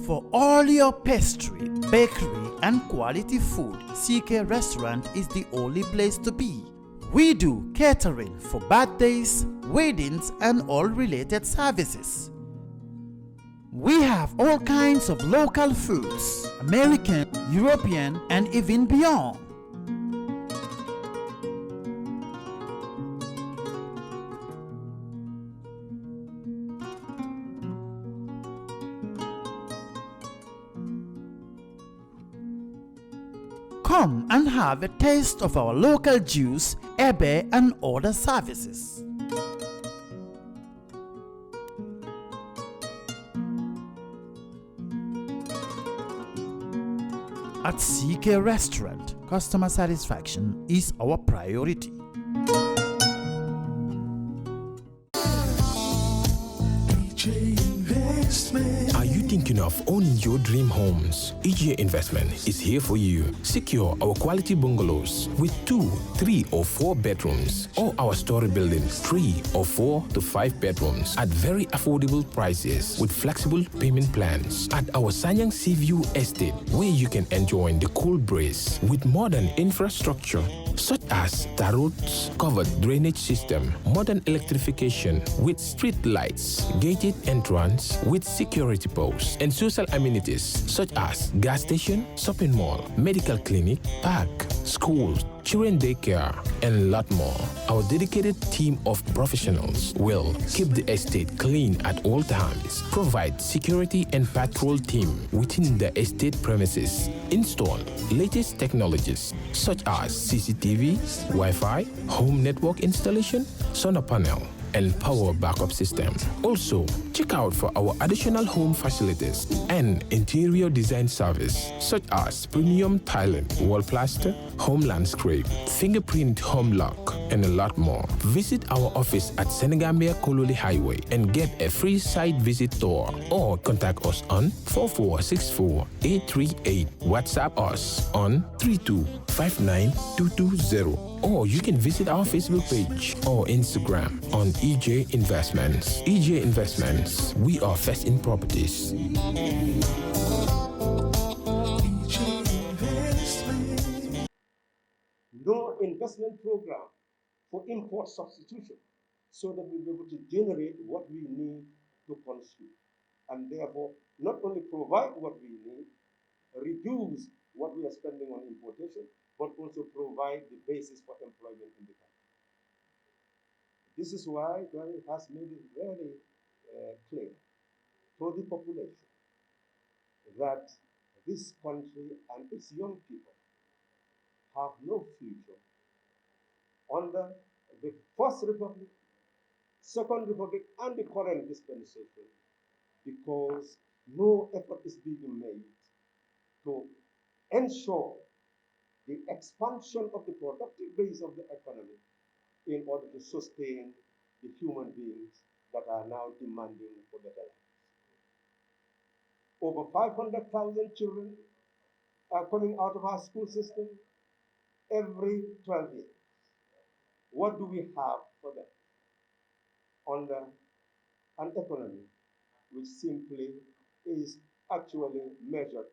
For all your pastry, bakery, and quality food, CK Restaurant is the only place to be. We do catering for birthdays, weddings, and all related services. We have all kinds of local foods, American, European, and even beyond. Come and have a taste of our local juice, ebe, and other services. At CK Restaurant, customer satisfaction is our priority. Are you thinking of owning your dream homes? EJ Investment is here for you. Secure our quality bungalows with 2, 3, or 4 bedrooms, or our story buildings, 3 or 4 to 5 bedrooms at very affordable prices with flexible payment plans at our Sanyang Seaview Estate, where you can enjoy the cool breeze with modern infrastructure such as tar roads, covered drainage system, modern electrification with street lights, gated entrance with security posts, and social amenities such as gas station, shopping mall, medical clinic, park, schools, children daycare, and a lot more. Our dedicated team of professionals will keep the estate clean at all times, provide security and patrol team within the estate premises, install latest technologies such as CCTV, Wi-Fi, home network installation, solar panel, and power backup system. Also, check out for our additional home facilities and interior design service such as premium tiling, wall plaster, home landscape, fingerprint home lock, and a lot more. Visit our office at Senegambia Kololi Highway and get a free site visit tour, or contact us on 4464838. WhatsApp us on 3259220. Or you can visit our Facebook page or Instagram on EJ Investments. EJ Investments, we are first in properties. No investment program for import substitution, so that we'll be able to generate what we need to consume, and therefore not only provide what we need, reduce what we are spending on importation, but also provide the basis for employment in the country. This is why God has made it very clear to the population that this country and its young people have no future under the First Republic, Second Republic, and the current dispensation, because no effort is being made to ensure the expansion of the productive base of the economy in order to sustain the human beings that are now demanding for better lives. Over 500,000 children are coming out of our school system every 12 years. What do we have for them under an economy which simply is actually measured?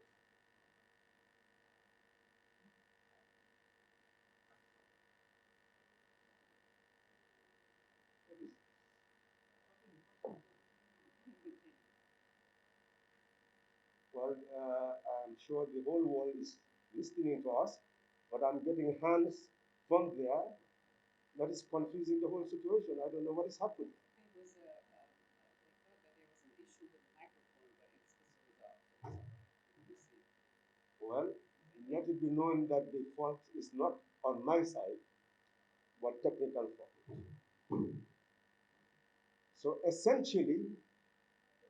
Well, I'm sure the whole world is listening to us, but I'm getting hands from there. That is confusing the whole situation. I don't know what is happening. They thought that there was an issue with the microphone, but it's resolved. Well, let it be known that the fault is not on my side, but technical fault. So essentially,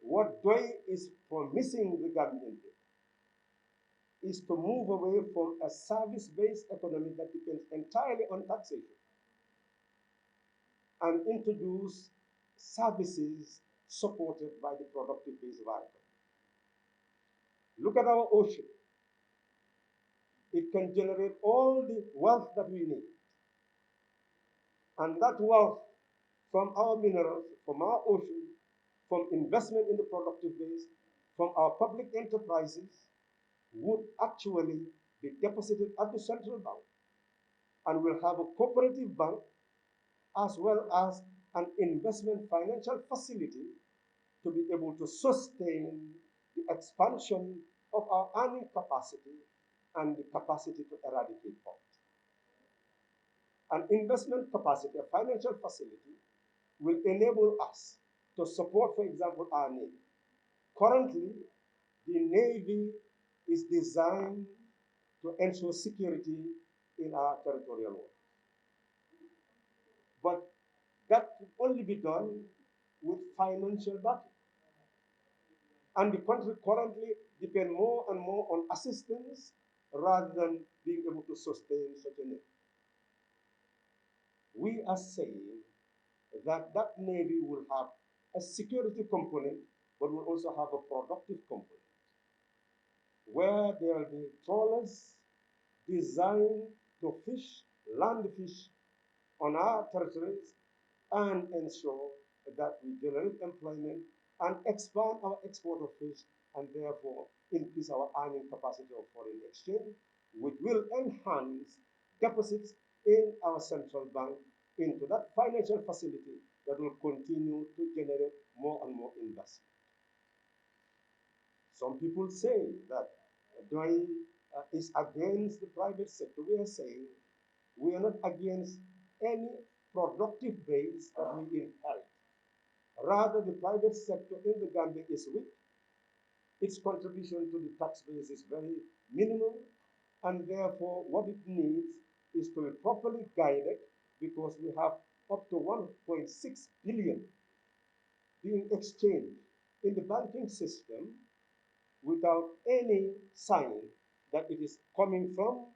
what DOI is promising the government is to move away from a service-based economy that depends entirely on taxation and introduce services supported by the productive base of our economy. Look at our ocean. It can generate all the wealth that we need. And that wealth from our minerals, from our ocean, from investment in the productive base, from our public enterprises would actually be deposited at the central bank, and we'll have a cooperative bank as well as an investment financial facility to be able to sustain the expansion of our earning capacity and the capacity to eradicate poverty. An investment capacity, a financial facility, will enable us to support, for example, our Navy. Currently, the Navy is designed to ensure security in our territorial waters. But that can only be done with financial backing. And the country currently depends more and more on assistance rather than being able to sustain such a navy. We are saying that that navy will have a security component, but will also have a productive component, where there will be trawlers designed to fish, land fish on our territories and ensure that we generate employment and expand our export of fish and therefore increase our earning capacity of foreign exchange, which will enhance deposits in our central bank into that financial facility that will continue to generate more and more investment. Some people say that DOI is against the private sector. We are saying we are not against any productive base that we inherit. Rather, the private sector in the Gambia is weak. Its contribution to the tax base is very minimal, and therefore what it needs is to be properly guided, because we have up to 1.6 billion being exchanged in the banking system without any sign that it is coming from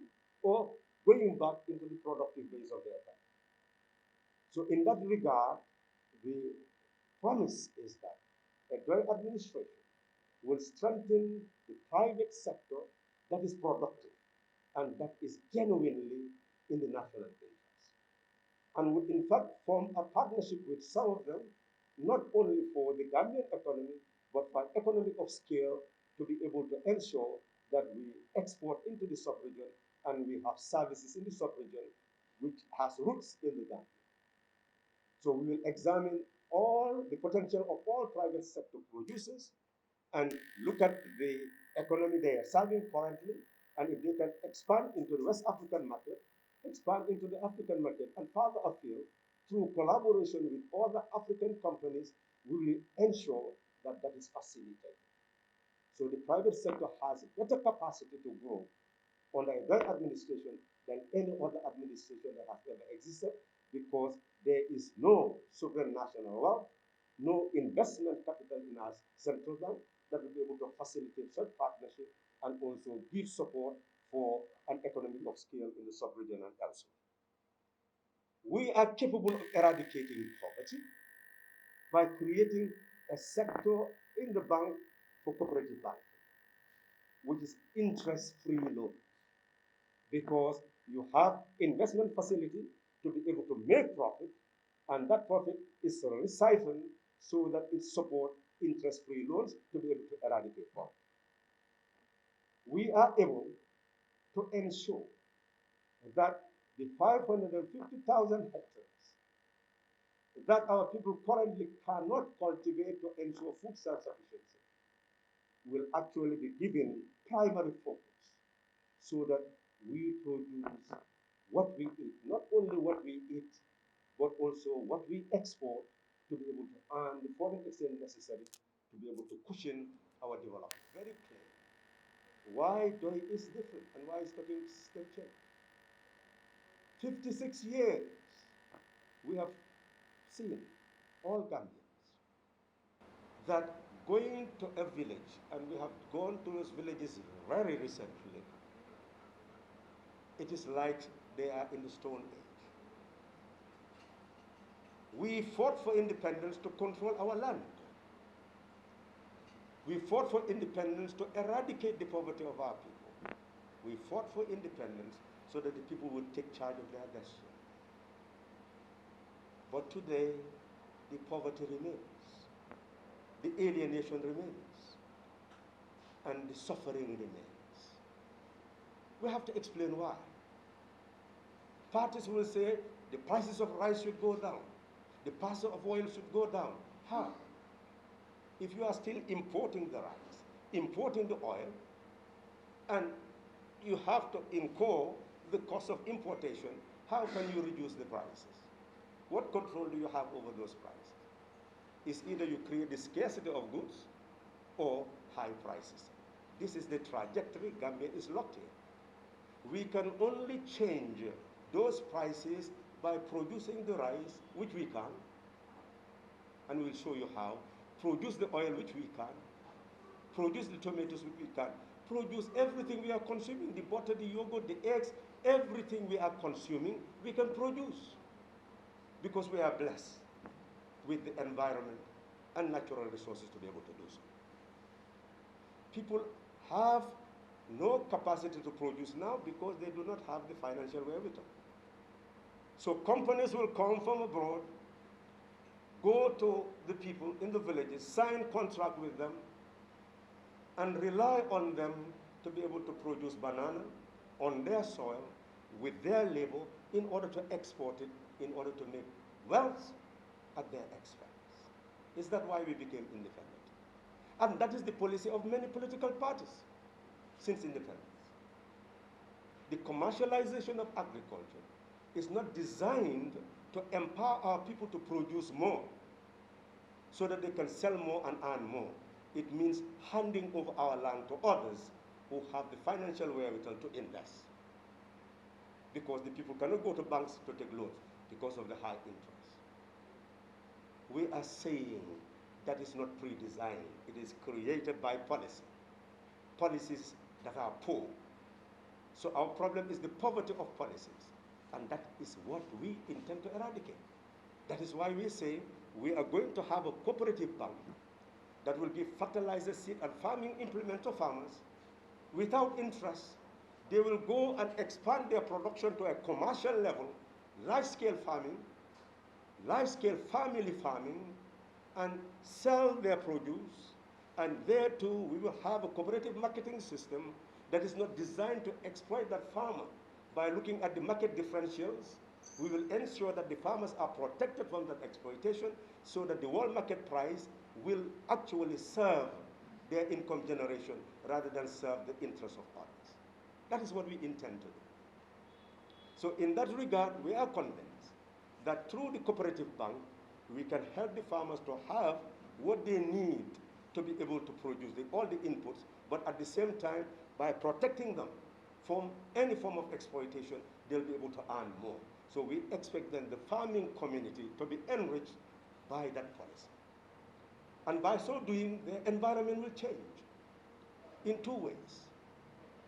or going back into the productive base of the economy. So in that regard, the promise is that a joint administration will strengthen the private sector that is productive and that is genuinely in the national interest. And would in fact form a partnership with some of them, not only for the Gambian economy, but for economic of scale to be able to ensure that we export into the sub-region and we have services in the sub-region which has roots in the Gambia. So we will examine all the potential of all private sector producers and look at the economy they are serving currently, and if they can expand into the West African market, expand into the African market, and further afield through collaboration with other African companies, we will ensure that that is facilitated. So the private sector has better capacity to grow under a joint administration than any other administration that has ever existed, because there is no sovereign national wealth, no investment capital in our central bank that will be able to facilitate such partnership and also give support for an economy of scale in the sub-region and elsewhere. We are capable of eradicating poverty by creating a sector in the bank for cooperative banking, which is interest-free loan, because you have investment facility to be able to make profit, and that profit is recycled so that it supports interest-free loans to be able to eradicate poverty. We are able to ensure that the 550,000 hectares that our people currently cannot cultivate to ensure food self-sufficiency will actually be given primary focus, so that we produce what we eat, not only what we eat, but also what we export to be able to earn the foreign exchange necessary to be able to cushion our development. Very clear why DOI is different and why it's taking step change. 56 years we have seen, all Gambians, that going to a village, and we have gone to those villages very recently, it is like they are in the Stone Age. We fought for independence to control our land. We fought for independence to eradicate the poverty of our people. We fought for independence so that the people would take charge of their destiny. But today, the poverty remains. The alienation remains. and the suffering remains. We have to explain why. Parties will say the prices of rice should go down, the price of oil should go down. How? If you are still importing the rice, importing the oil, and you have to incur the cost of importation, how can you reduce the prices? What control do you have over those prices? It's either you create the scarcity of goods or high prices. This is the trajectory Gambia is locked in. We can only change those prices by producing the rice, which we can, and we'll show you how, produce the oil, which we can, produce the tomatoes, which we can, produce everything we are consuming, the butter, the yogurt, the eggs, everything we are consuming, we can produce, because we are blessed with the environment and natural resources to be able to do so. People have no capacity to produce now because they do not have the financial wherewithal. So companies will come from abroad, go to the people in the villages, sign contract with them, and rely on them to be able to produce banana on their soil with their labor in order to export it, in order to make wealth at their expense. Is that why we became independent? And that is the policy of many political parties since independence. The commercialization of agriculture is not designed to empower our people to produce more so that they can sell more and earn more. It means handing over our land to others who have the financial wherewithal to invest. Because the people cannot go to banks to take loans because of the high interest. We are saying that is not pre-designed. It is created by policy. Policies that are poor. So our problem is the poverty of policies. And that is what we intend to eradicate. That is why we say we are going to have a cooperative bank that will give fertilizer, seed, and farming implement to farmers without interest. They will go and expand their production to a commercial level, large-scale farming, large-scale family farming, and sell their produce. And there too, we will have a cooperative marketing system that is not designed to exploit that farmer. By looking at the market differentials, we will ensure that the farmers are protected from that exploitation so that the world market price will actually serve their income generation rather than serve the interests of others. That is what we intend to do. So in that regard, we are convinced that through the cooperative bank, we can help the farmers to have what they need to be able to produce all the inputs, but at the same time, by protecting them from any form of exploitation, they'll be able to earn more. So we expect then the farming community to be enriched by that policy. And by so doing, the environment will change in two ways.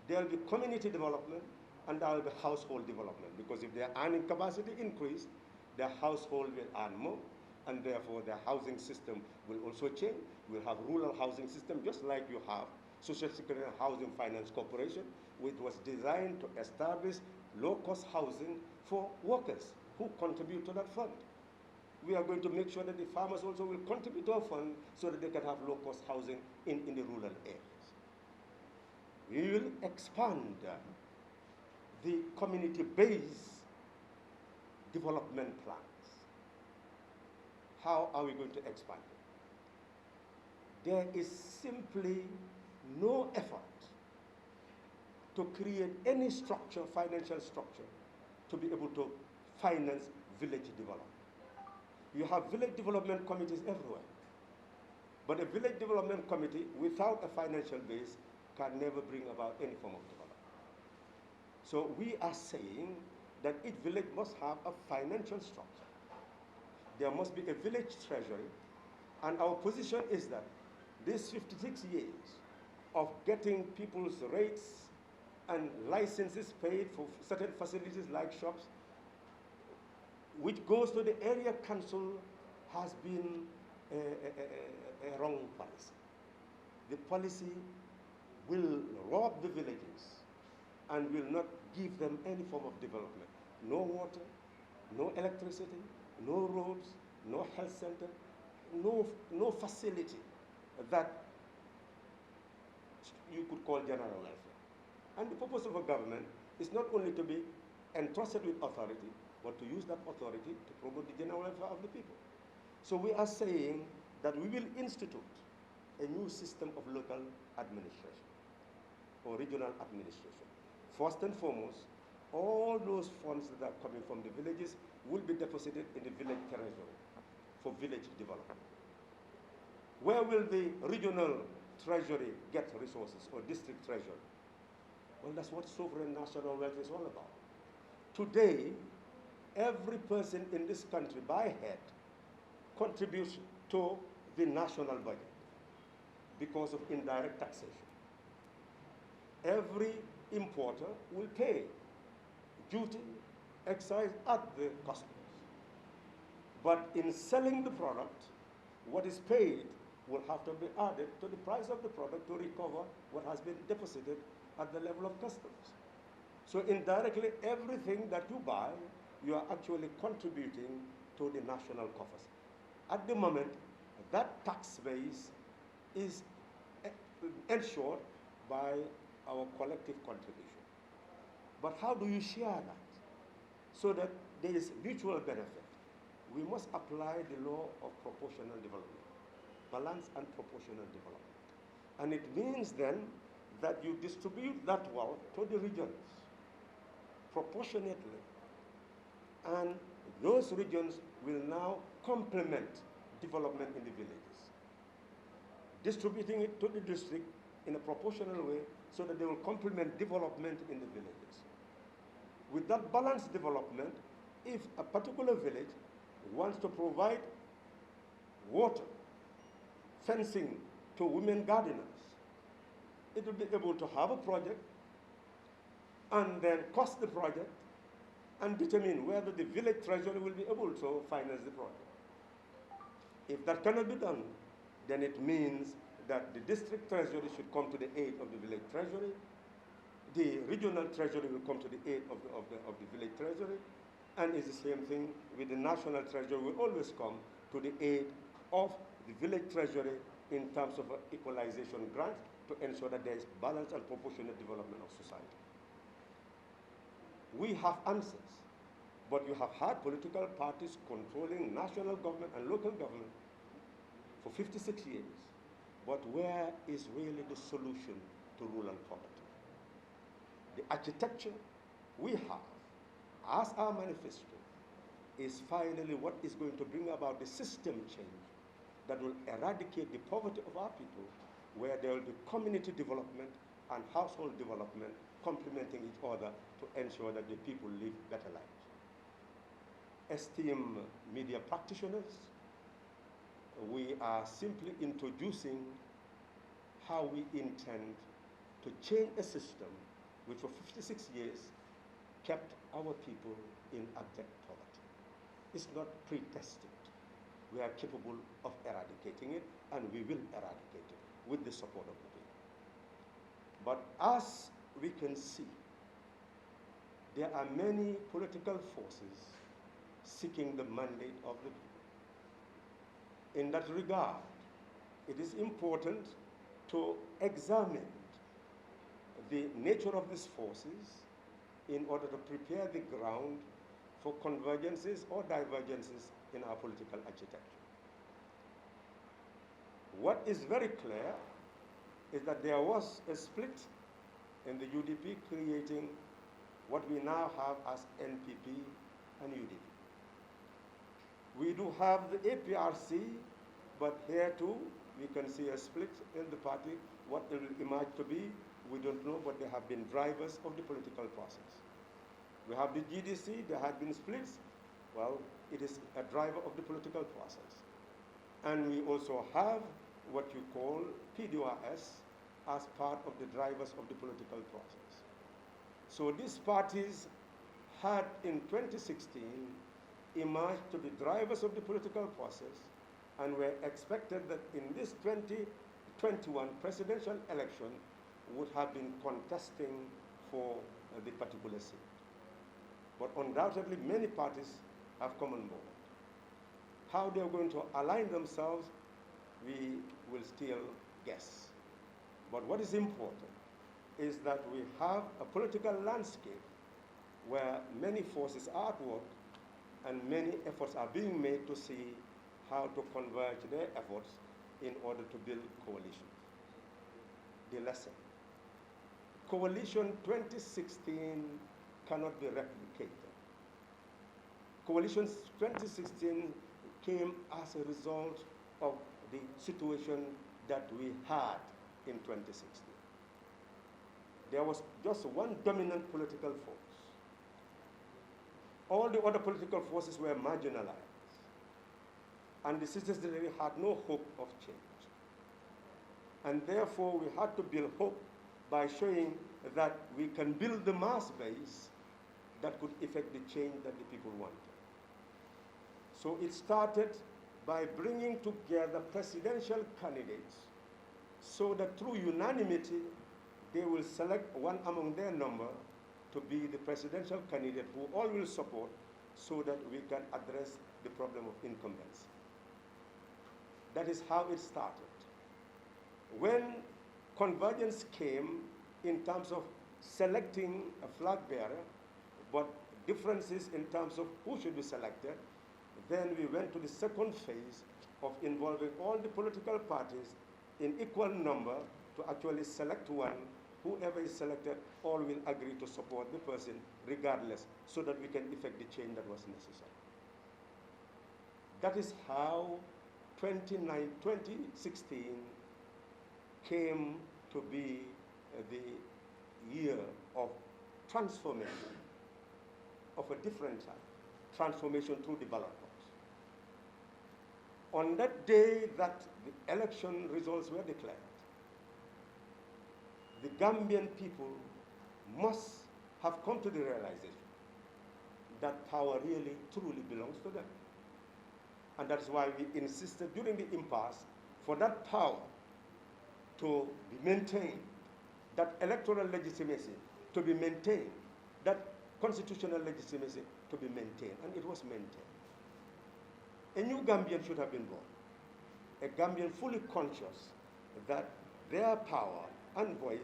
There will be community development and there will be household development, because if their earning capacity increase, their household will earn more, and therefore their housing system will also change. We'll have rural housing system just like you have Social Security and Housing Finance Corporation, which was designed to establish low-cost housing for workers who contribute to that fund. We are going to make sure that the farmers also will contribute to a fund so that they can have low-cost housing in the rural areas. We will expand the community-based development plans. How are we going to expand it? There is simply no effort to create any structure, financial structure, to be able to finance village development. You have village development committees everywhere. But a village development committee without a financial base can never bring about any form of development. So we are saying that each village must have a financial structure. There must be a village treasury, and our position is that these 56 years of getting people's rates and licenses paid for certain facilities like shops, which goes to the area council, has been a wrong policy. The policy will rob the villages and will not give them any form of development. No water, no electricity, no roads, no health center, no facility that you could call general welfare. And the purpose of a government is not only to be entrusted with authority, but to use that authority to promote the general welfare of the people. So we are saying that we will institute a new system of local administration or regional administration. First and foremost, all those funds that are coming from the villages will be deposited in the village treasury for village development. Where will the regional treasury get resources, or district treasury? Well, that's what sovereign national wealth is all about. Today, every person in this country by head contributes to the national budget because of indirect taxation. Every importer will pay duty, excise at the customs. But in selling the product, what is paid will have to be added to the price of the product to recover what has been deposited at the level of customs. So indirectly, everything that you buy, you are actually contributing to the national coffers. At the moment, that tax base is ensured by our collective contribution. But how do you share that so that there is mutual benefit? We must apply the law of proportional development, balance and proportional development. And it means then that you distribute that wealth to the regions proportionately. And those regions will now complement development in the villages, distributing it to the district in a proportional way so that they will complement development in the villages. With that balanced development, if a particular village wants to provide water, fencing to women gardeners, it will be able to have a project and then cost the project and determine whether the village treasury will be able to finance the project. If that cannot be done, then it means that the district treasury should come to the aid of the village treasury, the regional treasury will come to the aid of the village treasury, and it's the same thing with the national treasury will always come to the aid of the village treasury in terms of equalization grant to ensure that there is balanced and proportionate development of society. We have answers, but you have had political parties controlling national government and local government for 56 years. But where is really the solution to rural poverty? The architecture we have as our manifesto is finally what is going to bring about the system change that will eradicate the poverty of our people, where there will be community development and household development complementing each other to ensure that the people live better lives. Esteemed media practitioners, we are simply introducing how we intend to change a system which for 56 years kept our people in abject poverty. It's not predestined. We are capable of eradicating it, and we will eradicate it with the support of the people. But as we can see, there are many political forces seeking the mandate of the people. In that regard, it is important to examine the nature of these forces in order to prepare the ground for convergences or divergences in our political architecture. What is very clear is that there was a split in the UDP, creating what we now have as NPP and UDP. We do have the APRC, but here too we can see a split in the party. What it will emerge to be, we don't know, but they have been drivers of the political process. We have the GDC, there have been splits. Well, it is a driver of the political process. And we also have what you call PDOIS as part of the drivers of the political process. So these parties had in 2016 emerged to be drivers of the political process, and were expected that in this 2021 presidential election would have been contesting for the particular seat. But undoubtedly many parties have come on board. How they are going to align themselves, we will still guess. But what is important is that we have a political landscape where many forces are at work and many efforts are being made to see how to converge their efforts in order to build coalitions. The lesson. Coalition 2016 cannot be replicated. Coalition 2016 came as a result of the situation that we had in 2016. There was just one dominant political force. All the other political forces were marginalized. And the citizenry had no hope of change. And therefore, we had to build hope by showing that we can build the mass base that could effect the change that the people wanted. So it started by bringing together presidential candidates so that through unanimity, they will select one among their number to be the presidential candidate who all will support so that we can address the problem of incumbency. That is how it started. When convergence came in terms of selecting a flag bearer, but differences in terms of who should be selected, then we went to the second phase of involving all the political parties in equal number to actually select one. Whoever is selected, all will agree to support the person regardless, so that we can effect the change that was necessary. That is how 2016 came to be the year of transformation of a different type, transformation through the ballot box. On that day that the election results were declared, the Gambian people must have come to the realization that power really, truly belongs to them. And that's why we insisted during the impasse for that power to be maintained, that electoral legitimacy to be maintained, that constitutional legitimacy to be maintained, and it was maintained. A new Gambian should have been born, a Gambian fully conscious that their power and voice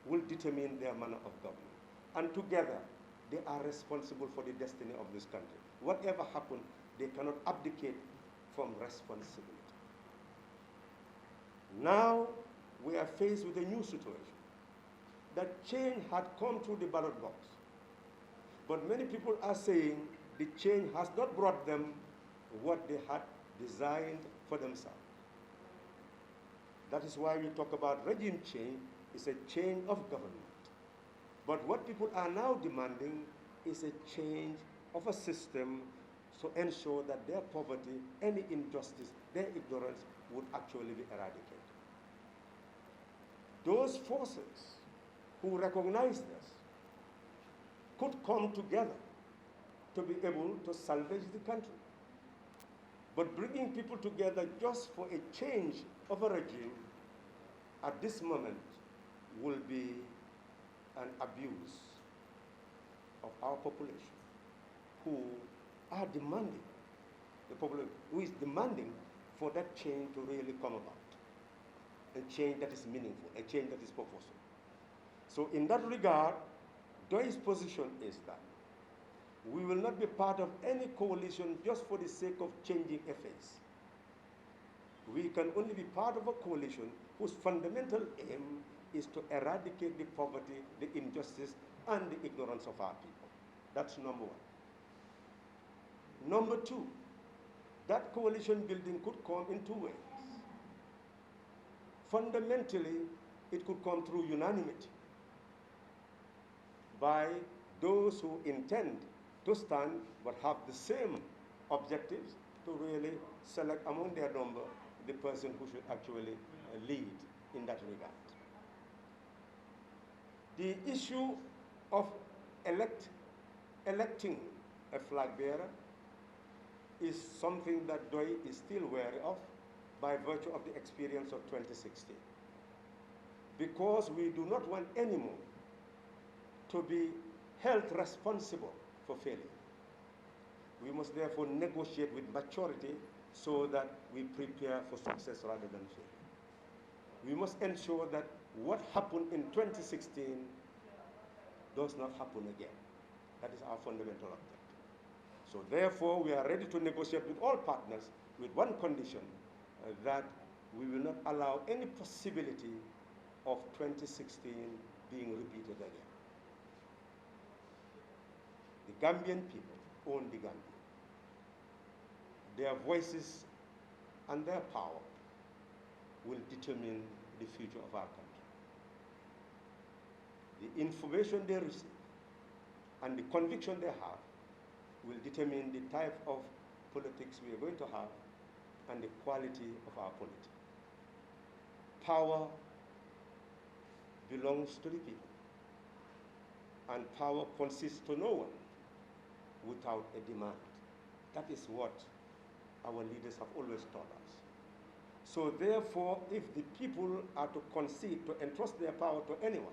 will determine their manner of government. And together, they are responsible for the destiny of this country. Whatever happens, they cannot abdicate from responsibility. Now, we are faced with a new situation. That change had come through the ballot box. But many people are saying the change has not brought them what they had designed for themselves. That is why we talk about regime change. It's a change of government. But what people are now demanding is a change of a system to ensure that their poverty, any injustice, their ignorance would actually be eradicated. Those forces who recognize this could come together to be able to salvage the country. But bringing people together just for a change of a regime at this moment will be an abuse of our population who are demanding, the population who is demanding for that change to really come about, a change that is meaningful, a change that is purposeful. So in that regard, DOI's position is that we will not be part of any coalition just for the sake of changing a face. We can only be part of a coalition whose fundamental aim is to eradicate the poverty, the injustice, and the ignorance of our people. That's number one. Number two, that coalition building could come in two ways. Fundamentally, it could come through unanimity by those who intend to stand but have the same objectives to really select among their number the person who should actually lead in that regard. The issue of electing a flag bearer is something that DOI is still wary of by virtue of the experience of 2016. Because we do not want anymore to be held responsible for failure. We must therefore negotiate with maturity so that we prepare for success rather than failure. We must ensure that what happened in 2016 does not happen again. That is our fundamental objective. So therefore, we are ready to negotiate with all partners with one condition, that we will not allow any possibility of 2016 being repeated again. The Gambian people own the Gambia. Their voices and their power will determine the future of our country. The information they receive and the conviction they have will determine the type of politics we are going to have and the quality of our politics. Power belongs to the people, and power consists to no one without a demand. That is what our leaders have always taught us. So therefore, if the people are to concede, to entrust their power to anyone,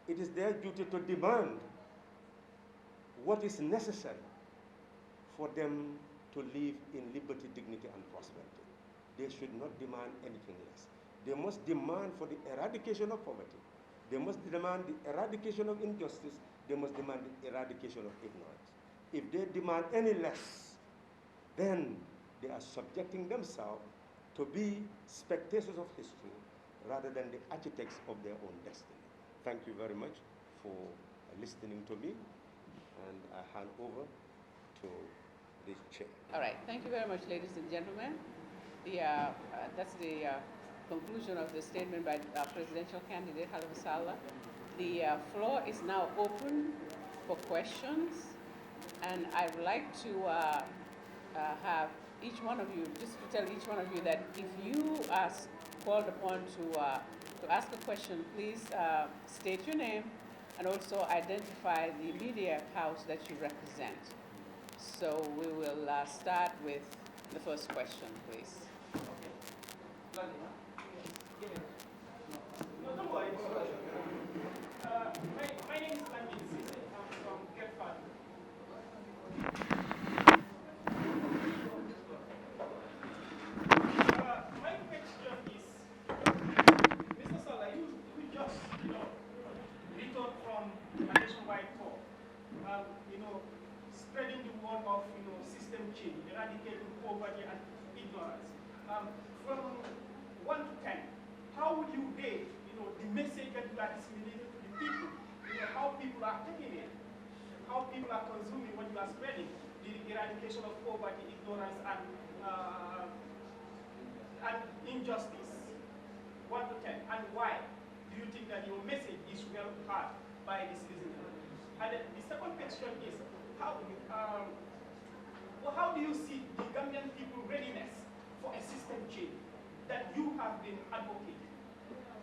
it is their duty to demand what is necessary for them to live in liberty, dignity, and prosperity. They should not demand anything less. They must demand for the eradication of poverty. They must demand the eradication of injustice. They must demand the eradication of ignorance. If they demand any less, then they are subjecting themselves to be spectators of history rather than the architects of their own destiny. Thank you very much for listening to me, and I hand over to the chair. All right, thank you very much, ladies and gentlemen. That's the conclusion of the statement by presidential candidate Halifa Sallah. The floor is now open for questions, and I would like to have each one of you, just to tell each one of you that if you are called upon to ask a question, please state your name and also identify the media house that you represent. So we will start with the first question, please. No, don't worry. My name is Landin Sise. I'm from Kerr. My question is, Mr. Sallah, you just, returned from a nationwide tour, spreading the word of, system change, eradicating poverty and ignorance. From 1 to 10, how would you rate, the message that you are disseminating to the people? How people are taking it, how people are consuming what you are spreading, the eradication of poverty, ignorance, and injustice. 1 to 10, and why do you think that your message is well heard by the citizens? And the second question is, how do you see the Gambian people readiness for a system change that you have been advocating?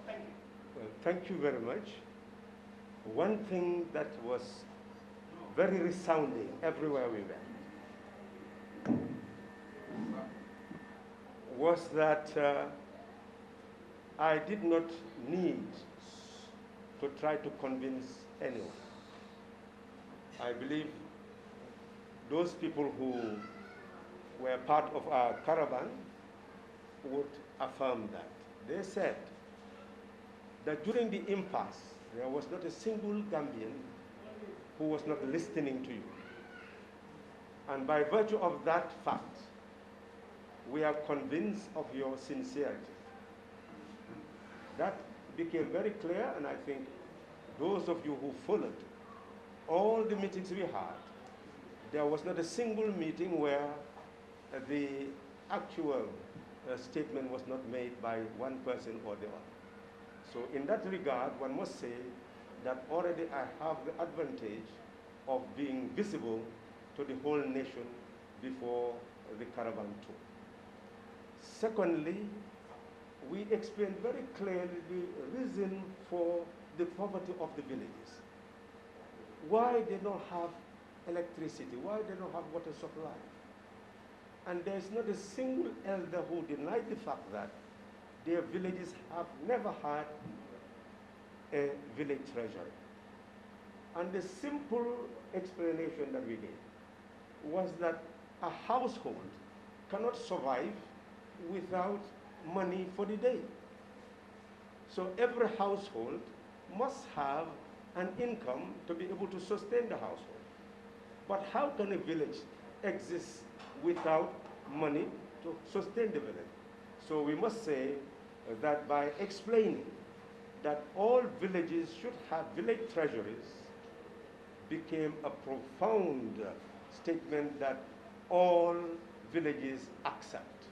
Thank you. Well, thank you very much. One thing that was very resounding everywhere we went was that I did not need to try to convince anyone. I believe those people who were part of our caravan would affirm that. They said that during the impasse, there was not a single Gambian who was not listening to you. And by virtue of that fact, we are convinced of your sincerity. That became very clear, and I think those of you who followed all the meetings we had, there was not a single meeting where the actual statement was not made by one person or the other. So in that regard, one must say that already I have the advantage of being visible to the whole nation before the caravan tour. Secondly, we explained very clearly the reason for the poverty of the villages. Why they don't have electricity, why they don't have water supply. And there's not a single elder who denied the fact that their villages have never had a village treasury. And the simple explanation that we gave was that a household cannot survive without money for the day. So every household must have an income to be able to sustain the household. But how can a village exist without money to sustain the village? So we must say that by explaining that all villages should have village treasuries became a profound statement that all villages accept.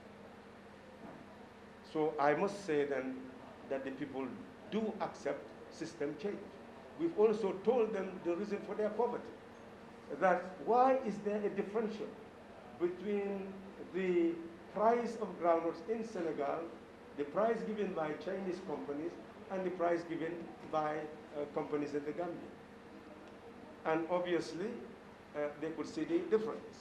So I must say then that the people do accept system change. We've also told them the reason for their poverty, that why is there a differential between the price of groundnuts in Senegal, the price given by Chinese companies, and the price given by companies in the Gambia? And obviously, they could see the difference.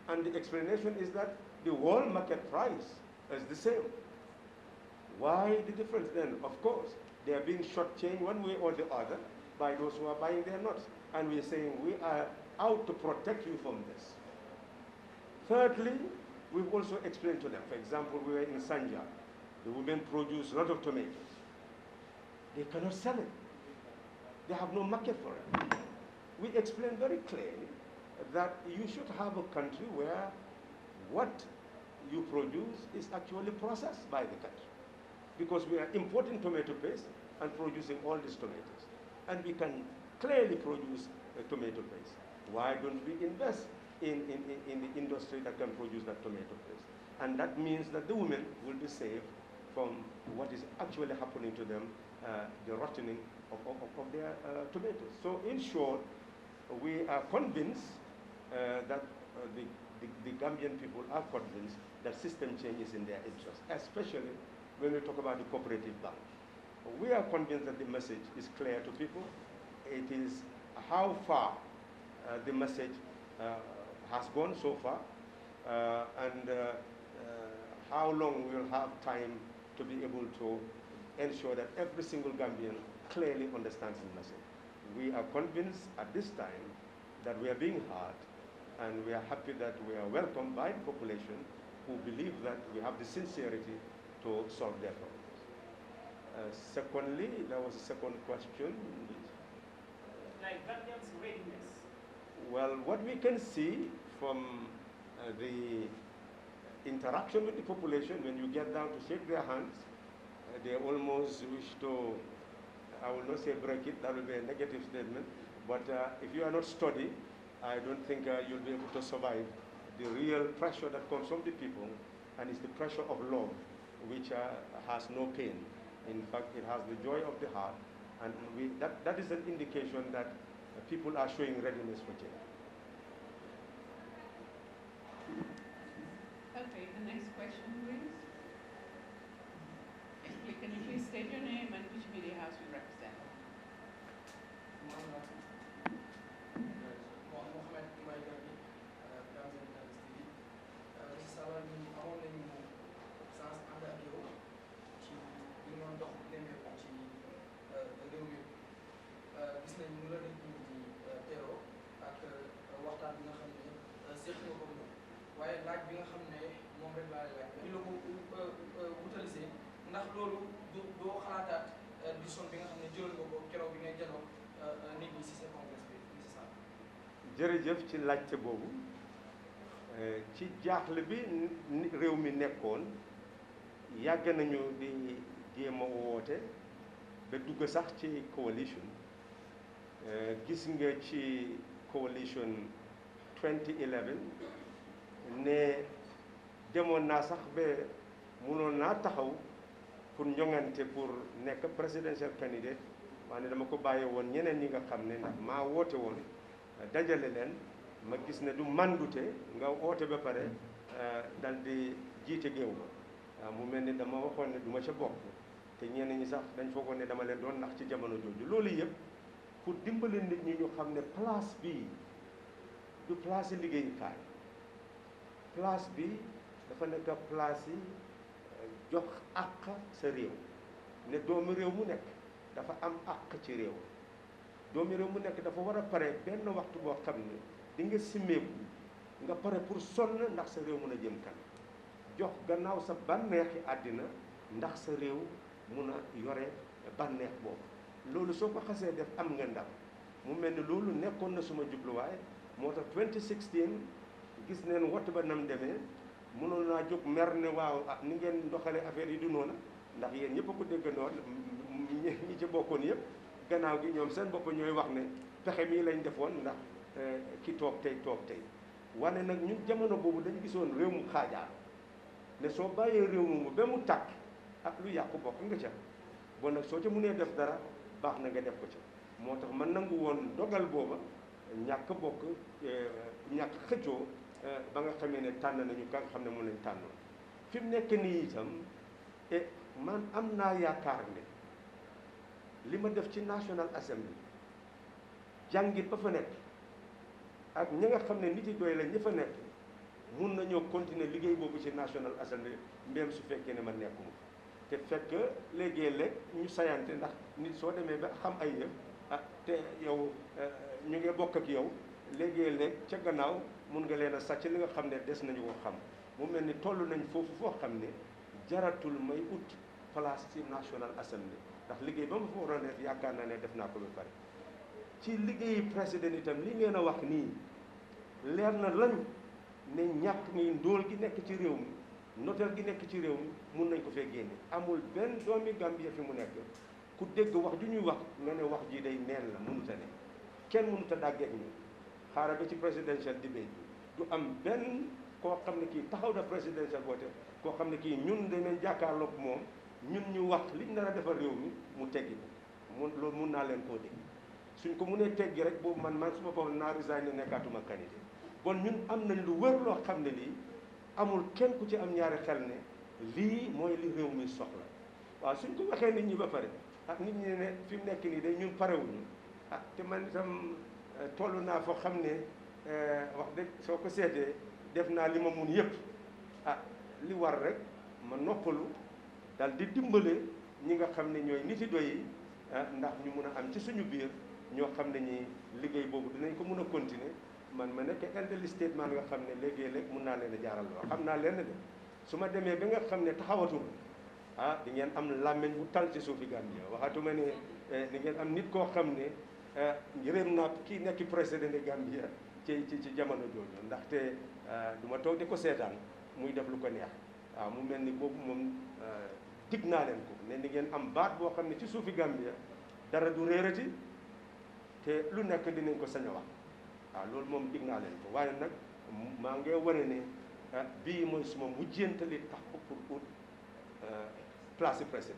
And the explanation is that the world market price is the same. Why the difference then? Of course, they are being shortchanged one way or the other by those who are buying their nuts. And we're saying we are out to protect you from this. Thirdly, we've also explained to them. For example, we were in Sanja. The women produce a lot of tomatoes. They cannot sell it. They have no market for it. We explained very clearly that you should have a country where what you produce is actually processed by the country. Because we are importing tomato paste and producing all these tomatoes. And we can clearly produce tomato paste. Why don't we invest in the industry that can produce that tomato paste? And that means that the women will be saved from what is actually happening to them, the rotting of their tomatoes. So in short, we are convinced that the Gambian people are convinced that system change is in their interest, especially when we talk about the cooperative bank. We are convinced that the message is clear to people. It is how far the message has gone so far, and how long we'll have time to be able to ensure that every single Gambian clearly understands the message. We are convinced at this time that we are being heard, and we are happy that we are welcomed by the population who believe that we have the sincerity to solve their problems. Secondly, there was a second question. Like Gambians' readiness. Well, what we can see from the interaction with the population, when you get down to shake their hands, they almost wish to, I will not say break it, that will be a negative statement, but if you are not studied, I don't think you'll be able to survive the real pressure that comes from the people, and it's the pressure of love, which has no pain. In fact, it has the joy of the heart, and that is an indication that people are showing readiness for change. Okay, the next question, please. Can you please state your name and which media house you represent? jërëjëf ci laajte boobu ci jaaxle bi réew mi nekkoon yàgg nañu di jéem a woote ba dugg sax ci coalition gis nga ci coalition 2011 ne demoon naa sax ba mënoon naa taxaw pour ñoŋante pour nekk presidential candidate waaye dama ko bàyyi woon ñeneen ñi nga xam ne ndax maa woote woon dajale leen ma gis ne du mandute nga woote ba pare dal di jiite géew ba mu mel ni dama waxoon ne du ma ca bokk te ñeneen ñi sax dañ foogoon ne dama leen doon nax ci jamono jooju loolu yëpp pour dimbali nit ñi ñu xam ne place bii du place yi liggéeyukaay place bi dafa nekk place yi jox àq sa réew ne doomu réew mu nekk dafa am àq ci réew doomu réew mu nekk dafa war a pare benn waxtu boo xam ne di nga simmeeku nga pare pour sonn ndax sa réew mën a jëm kanam jox gannaaw sa bànneexi àddina ndax sa réew mun a yore bànneex boobu loolu soo ko xasee def am nga ndam mu mel ni loolu nekkoon na suma jubluwaay moo tax 2016 gis neen wote ba nam demee mënoon naa jóg mer ne waaw ah ni ngeen doxalee affaire yi du noona ndax yéen ñëpp a ko déggandoor ñi ci bokkoon yëpp gannaaw gi ñoom seen bopp ñooy wax ne pexe mii lañ defoon ndax ki toog tey wane nag ñun jamono boobu dañu gisoon réew mu xaajaar ne soo bàyyee réew mu ba mu tàkk ak lu yàqu bokk nga ca bon nag soo ca mënee def dara baax na nga def ko ca moo tax man nangu woon dogal booba ñàkk bokk ñàkk xëccoo ba nga xamee ne tànn nañu ka nga xam ne moom lañ tànnoon fi mu nekk nii itam man am naa yaakaar ne li ma def ci National Assembly jàngit ba fa nekk ak ñi nga xam ne nit yi doy la ñi fa nekk mun nañoo continuer liggéey boobu ci National Assembly même su fekkee ne ma nekkuma te fekk léegi-léeg ñu sayante ndax nit soo demee ba xam ay yëf te yow ñu ngi bokk ak yow léegi-léeg ca gannaaw mun nga leen a sàcc li nga xam ne des nañu ko xam mu mel ni toll nañ foofu foo xam ne jaratul may ut place ci National Assembly ndax liggéey ba ma fa waroon def yaakaar naa ne def naa ko ba pare ci liggéeyi président itam li ngeen a wax nii leer na lañ ne ñàkk mi ndóol gi nekk ci réew mi notel gi nekk ci réew mi mun nañ ko fee génne amul benn doomi Gambie fi mu nekk ku dégg wax ju ñuy wax nga ne wax ji day neen la mënut a ne kenn mënut a dàggeeg ñu xaaral ba ci presidential debate bi du am benn koo xam ne kii taxaw na presidential vote koo xam ne kii ñun danañ jàkkaarloog moom ñun ñu wax liñ nar a defar réew mi mu teggi ko loolu mun naa leen koo dégg suñ ko mënee teggi rek boobu man suma bopp naa resigné nekkaatuma candidat bon ñun am nañ lu wër loo xam ne lii amul kenn ku ci am ñaari xel ne lii mooy li réew mi soxla waaw suñ ko waxee nit ñi ba pare nit ñi ne fi mu nekk nii day ñun parewuñu te man itam toll naa foo xam ne wax dëgg soo ko seetee def naa li ma mun yëpp li war rek ma noppalu dal di dimbale ñi nga xam ne ñooy niti doy yi ndax ñu mun a am ci suñu biir ñoo xam ne ñi liggéey boobu dinañ ko mun a continuer man ma nekk elderly statesman nga xam ne léegi-léeg mun naa leen a jaaral loo xam naa leen de su ma demee ba nga xam ne taxawatul di ngeen am làmmeñ bu tal ci suufi Gambia waxatuma ne di ngeen am nit koo xam ne yërëm naa kii nekk président de Gambia ci jamono jooju ndaxte du ma toog di ko seetaan muy def lu ko neex waaw mu mel ni boobu moom dig naa leen ko ne di ngeen am baat boo xam ne ci suufi Gambia dara du réerati te lu nekk dinañ ko sañ a wax waaw loolu moom dig naa leen ko waaye nag maa ngi wane ne bii mooy suma mujjantali tax pour ut place président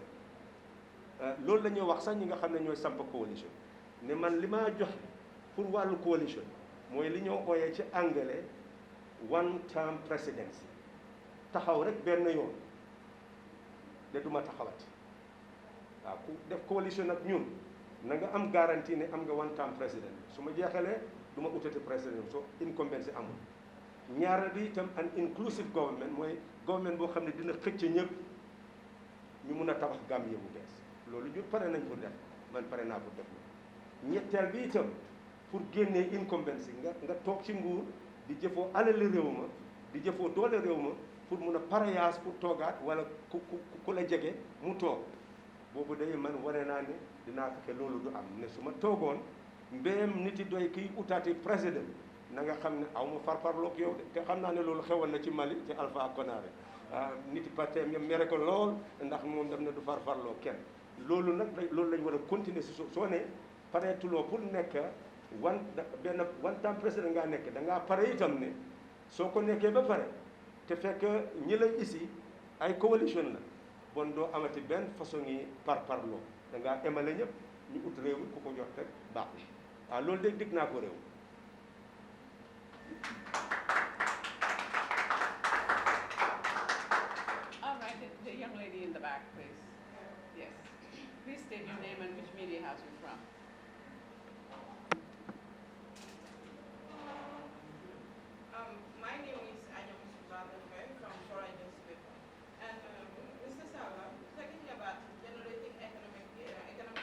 loolu la ñuy wax sax ñi nga xam ne ñooy samp coalition ne man li maa joxe pour wàllu coalition mooy li ñoo ooyee ci anglais one term presidency taxaw rek benn yoon de duma taxawati waaw ku def coalition ak ñun na nga am garantie ne am nga one term president su ma jeexalee du ma utati président so incumbency amul ñaareel bi itam an inclusive government mooy government boo xam ne dina xëcc ñëpp ñu mun a tabax Gambie bu bees loolu ñu pare nañ pour def man pare naa pour def ñetteel bi itam pour génnee incumbency nga toog ci nguur di jëfoo alali réew ma di jëfoo doole réew ma pour mun a parayage pour toogaat wala ku la jege mu toog boobu day man wane naa ne dinaa fexe loolu du am ne su ma toogoon mbéyam nit yi doy kiy utaati président na nga xam ne aw ma farfarloog yow de te xam naa ne loolu xewoon na ci Mali ci Alpha Konaré nit yi parti ñoom mere ko lool ndax moom daf ne du farfarloo kenn loolu nag loolu lañ war a continuer si soo ne pareetuloo pour nekk one time président ngaa nekk da ngaa pare itam ne soo ko nekkee ba pare te fekk ñi lay isi ay coalition la bon doo amati benn façon yi parparloo da ngaa emale ñëpp ñu ut réew mi ku ko jox rek baax na waaw loolu de dig naa ko réew. All right, the young lady in the back, please. Yes. Please state your name and which media house you're from. My name is Anya Musubalafe from Foreign Newspaper. And Mr. Sala, talking about generating economic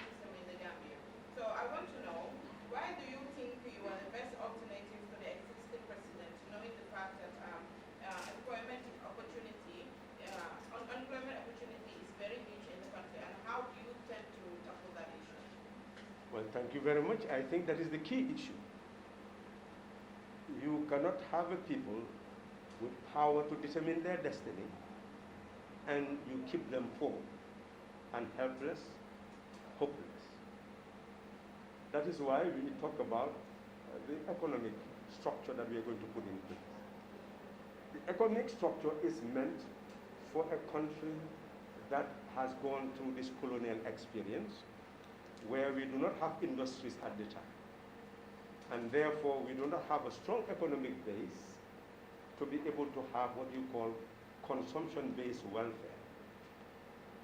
system in the Gambia. So I want to know, why do you think you are the best alternative to the existing president, knowing the fact that unemployment opportunity is very huge in the country, and Well, thank you very much. I think that is the key issue. You cannot have a people with power to determine their destiny, and you keep them poor and helpless, hopeless. That is why we talk about the economic structure that we are going to put in place. The economic structure is meant for a country that has gone through this colonial experience, where we do not have industries at the time. And therefore, we do not have a strong economic base to be able to have what you call consumption-based welfare.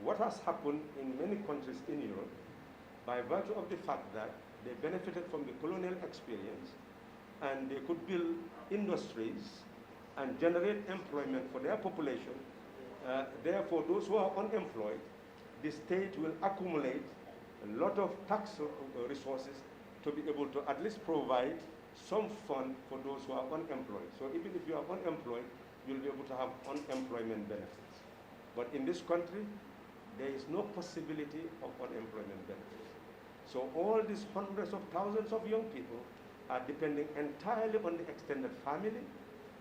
What has happened in many countries in Europe, by virtue of the fact that they benefited from the colonial experience and they could build industries and generate employment for their population, therefore those who are unemployed, the state will accumulate a lot of tax resources to be able to at least provide some fund for those who are unemployed. So even if you are unemployed, you'll be able to have unemployment benefits. But in this country, there is no possibility of unemployment benefits. So all these hundreds of thousands of young people are depending entirely on the extended family,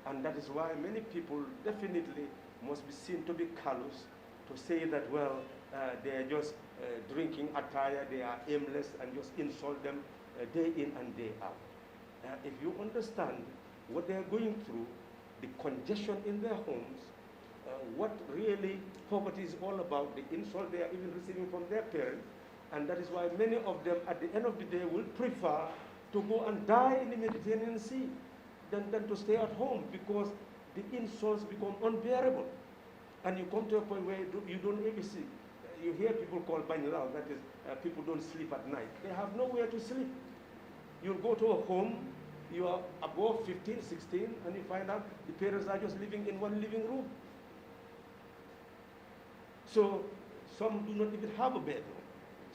and that is why many people definitely must be seen to be callous, to say that, well, they are just drinking attire, they are aimless, and just insult them day in and day out. If you understand what they are going through, the congestion in their homes, what really poverty is all about, the insult they are even receiving from their parents, and that is why many of them at the end of the day will prefer to go and die in the Mediterranean Sea than to stay at home, because the insults become unbearable. And you come to a point where you don't even see. You hear people call banyalao, that is, people don't sleep at night. They have nowhere to sleep. You'll go to a home, you are above 15, 16, and you find out the parents are just living in one living room. So some do not even have a bedroom.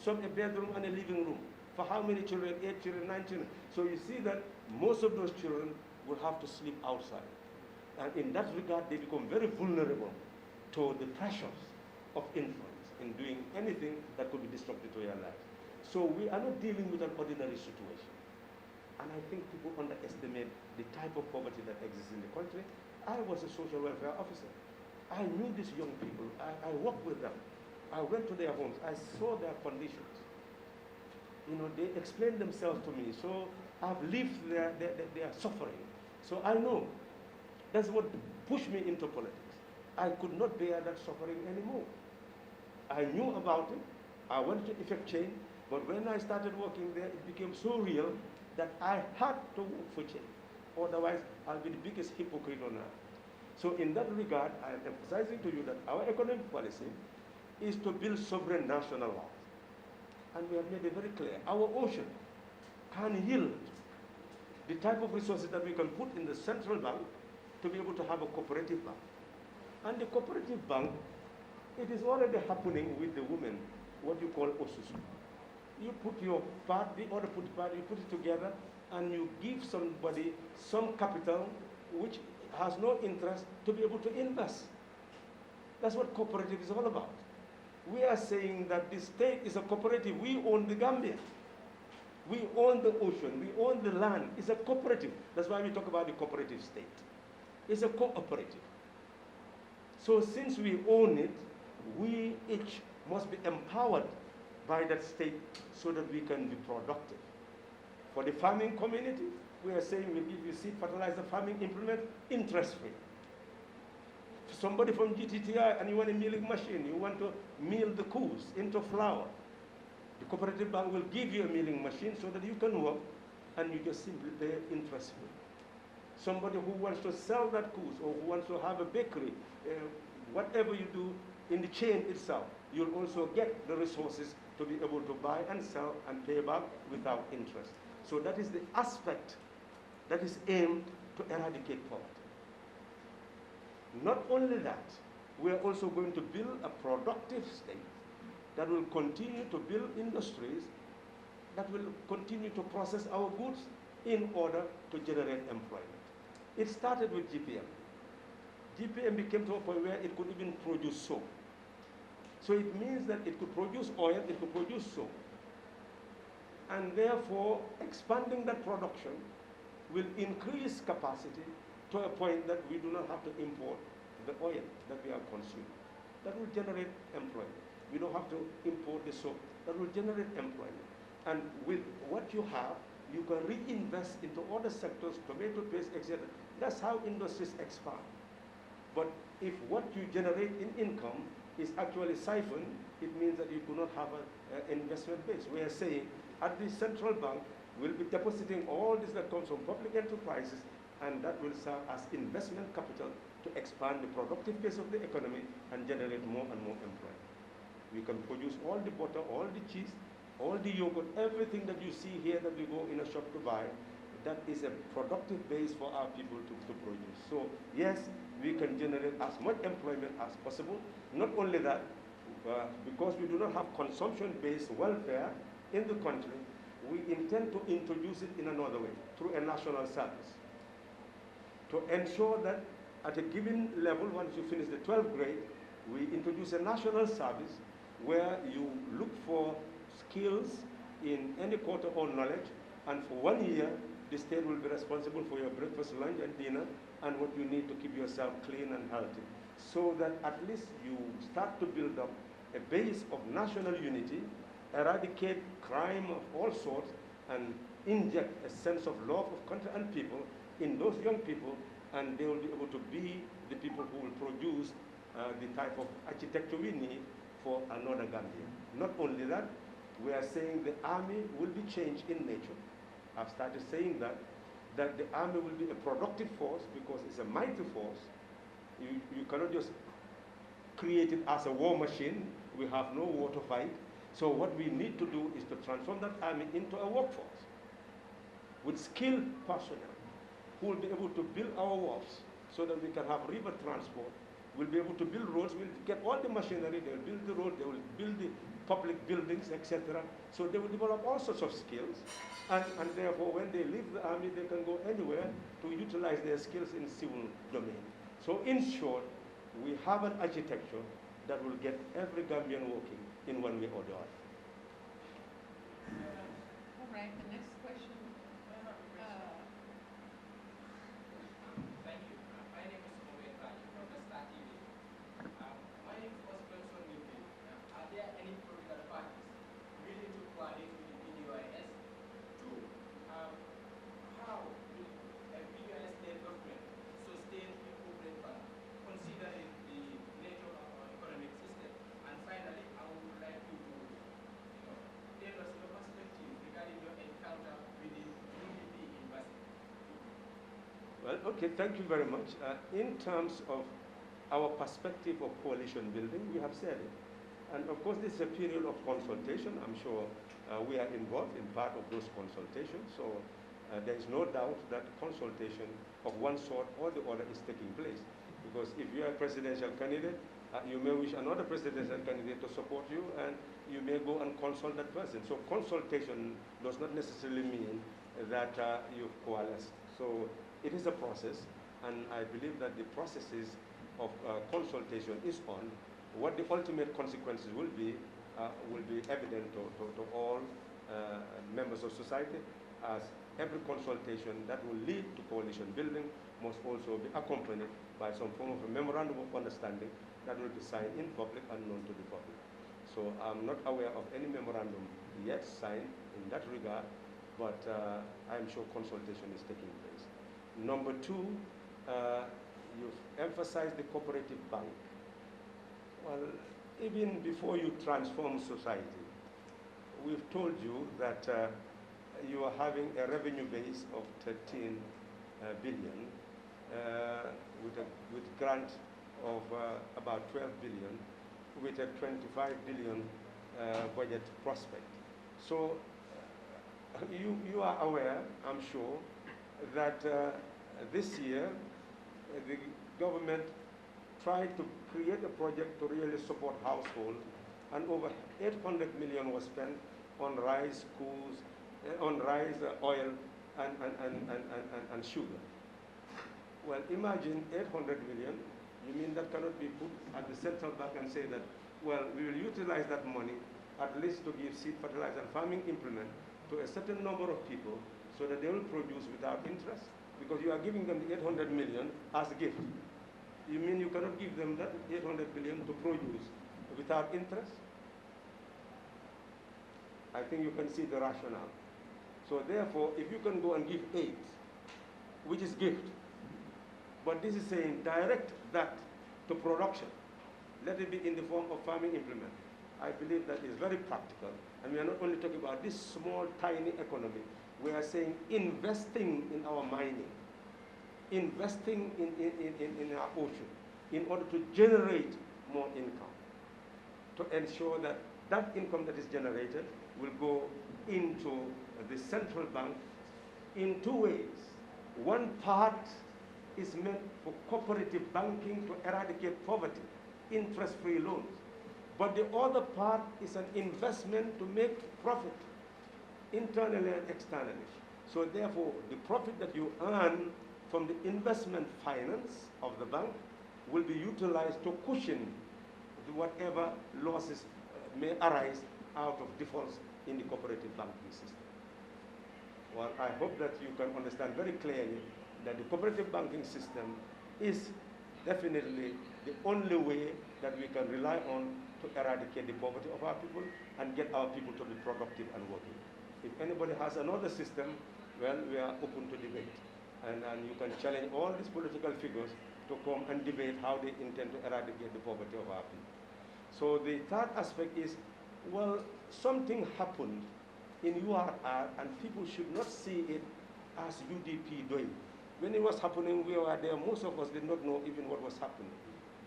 Some a bedroom and a living room. For how many children? 8 children, 9 children. So you see that most of those children will have to sleep outside. And in that regard, they become very vulnerable to the pressures of influence in doing anything that could be destructive to their lives. So we are not dealing with an ordinary situation. And I think people underestimate the type of poverty that exists in the country. I was a social welfare officer. I knew these young people. I worked with them. I went to their homes. I saw their conditions. You know, they explained themselves to me. So I've lived their suffering. So I know. That's what pushed me into politics. I could not bear that suffering anymore. I knew about it. I wanted to effect change. But when I started working there, it became so real that I had to work for change. Otherwise, I'll be the biggest hypocrite on earth. So in that regard, I am emphasizing to you that our economic policy is to build sovereign national wealth. And we have made it very clear. Our ocean can yield the type of resources that we can put in the central bank to be able to have a cooperative bank. And the cooperative bank, it is already happening with the women, what you call osusu. You put your part, the other put part, you put it together, and you give somebody some capital which has no interest to be able to invest. That's what cooperative is all about. We are saying that the state is a cooperative. We own the Gambia. We own the ocean. We own the land. It's a cooperative. That's why we talk about the cooperative state. It's a cooperative. So since we own it, we each must be empowered by that state so that we can be productive. For the farming community, we are saying we give you seed, fertilizer, farming implement, interest-free. Somebody from GTTI and you want a milling machine, you want to mill the coos into flour, the cooperative bank will give you a milling machine so that you can work and you just simply pay interest-free. Somebody who wants to sell that coos or who wants to have a bakery, whatever you do in the chain itself, you'll also get the resources to be able to buy and sell and pay back without interest. So that is the aspect that is aimed to eradicate poverty. Not only that, we are also going to build a productive state that will continue to build industries that will continue to process our goods in order to generate employment. It started with GPM. GPM became to a point where it could even produce soap. So it means that it could produce oil, it could produce soap. And therefore, expanding that production will increase capacity to a point that we do not have to import the oil that we are consuming. That will generate employment. We don't have to import the soap. That will generate employment. And with what you have, you can reinvest into other sectors, tomato paste, etc. That's how industries expand. But if what you generate in income is actually siphoned, it means that you do not have an investment base. We are saying at the central bank, we'll be depositing all this that comes from public enterprises, and that will serve as investment capital to expand the productive base of the economy and generate more and more employment. We can produce all the butter, all the cheese, all the yogurt, everything that you see here that we go in a shop to buy, that is a productive base for our people to produce. So yes, we can generate as much employment as possible. Not only that, because we do not have consumption-based welfare in the country, we intend to introduce it in another way, through a national service, to ensure that at a given level, once you finish the 12th grade, we introduce a national service where you look for skills in any quarter or knowledge, and for 1 year, the state will be responsible for your breakfast, lunch, and dinner, and what you need to keep yourself clean and healthy, so that at least you start to build up a base of national unity, eradicate crime of all sorts, and inject a sense of love of country and people in those young people, and they will be able to be the people who will produce the type of architecture we need for another Gambia. Not only that, we are saying the army will be changed in nature. I've started saying that the army will be a productive force because it's a mighty force. You cannot just create it as a war machine. We have no war to fight. So what we need to do is to transform that army into a workforce with skilled personnel who will be able to build our wharves so that we can have river transport. We'll be able to build roads. We'll get all the machinery. They'll build the road. They will build the public buildings, etc. So they will develop all sorts of skills. And therefore, when they leave the army, they can go anywhere to utilize their skills in civil domain. So in short, we have an architecture that will get every Gambian working in one way or the other. All right, the next question. Thank you. My name is Owen Raj from the Star TV. My first question will be, are there any political parties willing to coalesce with the PDOIS? Two, how will a PDOIS-led government sustain the corporate bank, considering the nature of our economic system? And finally, I would like you to tell us your perspective regarding your encounter with the UDP embassy. Well, okay, thank you very much. In terms of our perspective of coalition building, we have said it. And of course, this is a period of consultation. I'm sure we are involved in part of those consultations. So there is no doubt that consultation of one sort or the other is taking place. Because if you are a presidential candidate, you may wish another presidential candidate to support you, and you may go and consult that person. So consultation does not necessarily mean that you've coalesced. So it is a process, and I believe that the processes of consultation is on. What the ultimate consequences will be evident to all members of society, as every consultation that will lead to coalition building must also be accompanied by some form of a memorandum of understanding that will be signed in public and known to the public. So I'm not aware of any memorandum yet signed in that regard, but I'm sure consultation is taking place. Number two, you've emphasized the cooperative bank. Well, even before you transform society, we've told you that you are having a revenue base of 13 billion with grant of about 12 billion with a 25 billion budget prospect. So you are aware, I'm sure, that this year the government tried to create a project to really support households, and over 800 million was spent on rice, schools, on rice, oil, and sugar. Well, imagine 800 million. You mean that cannot be put at the central bank and say that, well, we will utilize that money at least to give seed, fertilizer, and farming implement to a certain number of people so that they will produce without interest? Because you are giving them the 800 million as a gift. You mean you cannot give them that 800 billion to produce without interest? I think you can see the rationale. So therefore, if you can go and give aid, which is gift, but this is saying direct that to production, let it be in the form of farming implement. I believe that is very practical. And we are not only talking about this small, tiny economy. We are saying investing in our mining, investing in our ocean, in order to generate more income, to ensure that that income that is generated will go into the central bank in two ways. One part is meant for cooperative banking to eradicate poverty, interest-free loans. But the other part is an investment to make profit, internally and externally. So therefore, the profit that you earn from the investment finance of the bank will be utilized to cushion whatever losses may arise out of defaults in the cooperative banking system. Well, I hope that you can understand very clearly that the cooperative banking system is definitely the only way that we can rely on to eradicate the poverty of our people and get our people to be productive and working. If anybody has another system, well, we are open to debate. And you can challenge all these political figures to come and debate how they intend to eradicate the poverty of our people. So the third aspect is, well, something happened in URR and people should not see it as UDP doing. When it was happening, we were there. Most of us did not know even what was happening.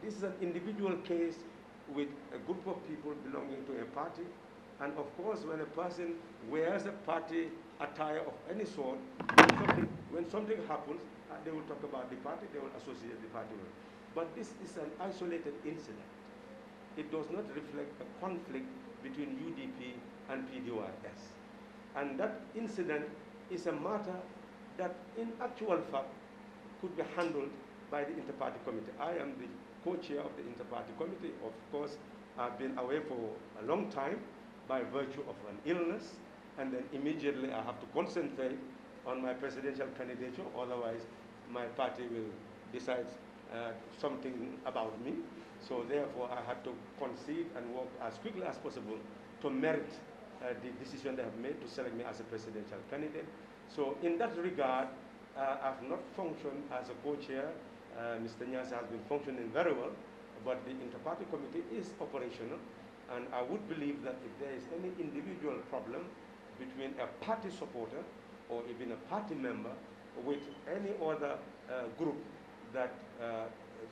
This is an individual case with a group of people belonging to a party. And of course, when a person wears a party attire of any sort, when something happens, they will talk about the party, they will associate the party with it. But this is an isolated incident. It does not reflect a conflict between UDP and PDOIS. And that incident is a matter that in actual fact could be handled by the Inter-Party Committee. I am the co-chair of the Inter-Party Committee. Of course, I've been away for a long time by virtue of an illness, and then immediately I have to concentrate on my presidential candidature, otherwise my party will decide something about me. So therefore, I had to concede and work as quickly as possible to merit the decision they have made to select me as a presidential candidate. So in that regard, I've not functioned as a co-chair. Mr. Nyasa has been functioning very well, but the Inter-Party Committee is operational, and I would believe that if there is any individual problem between a party supporter or even a party member with any other group, that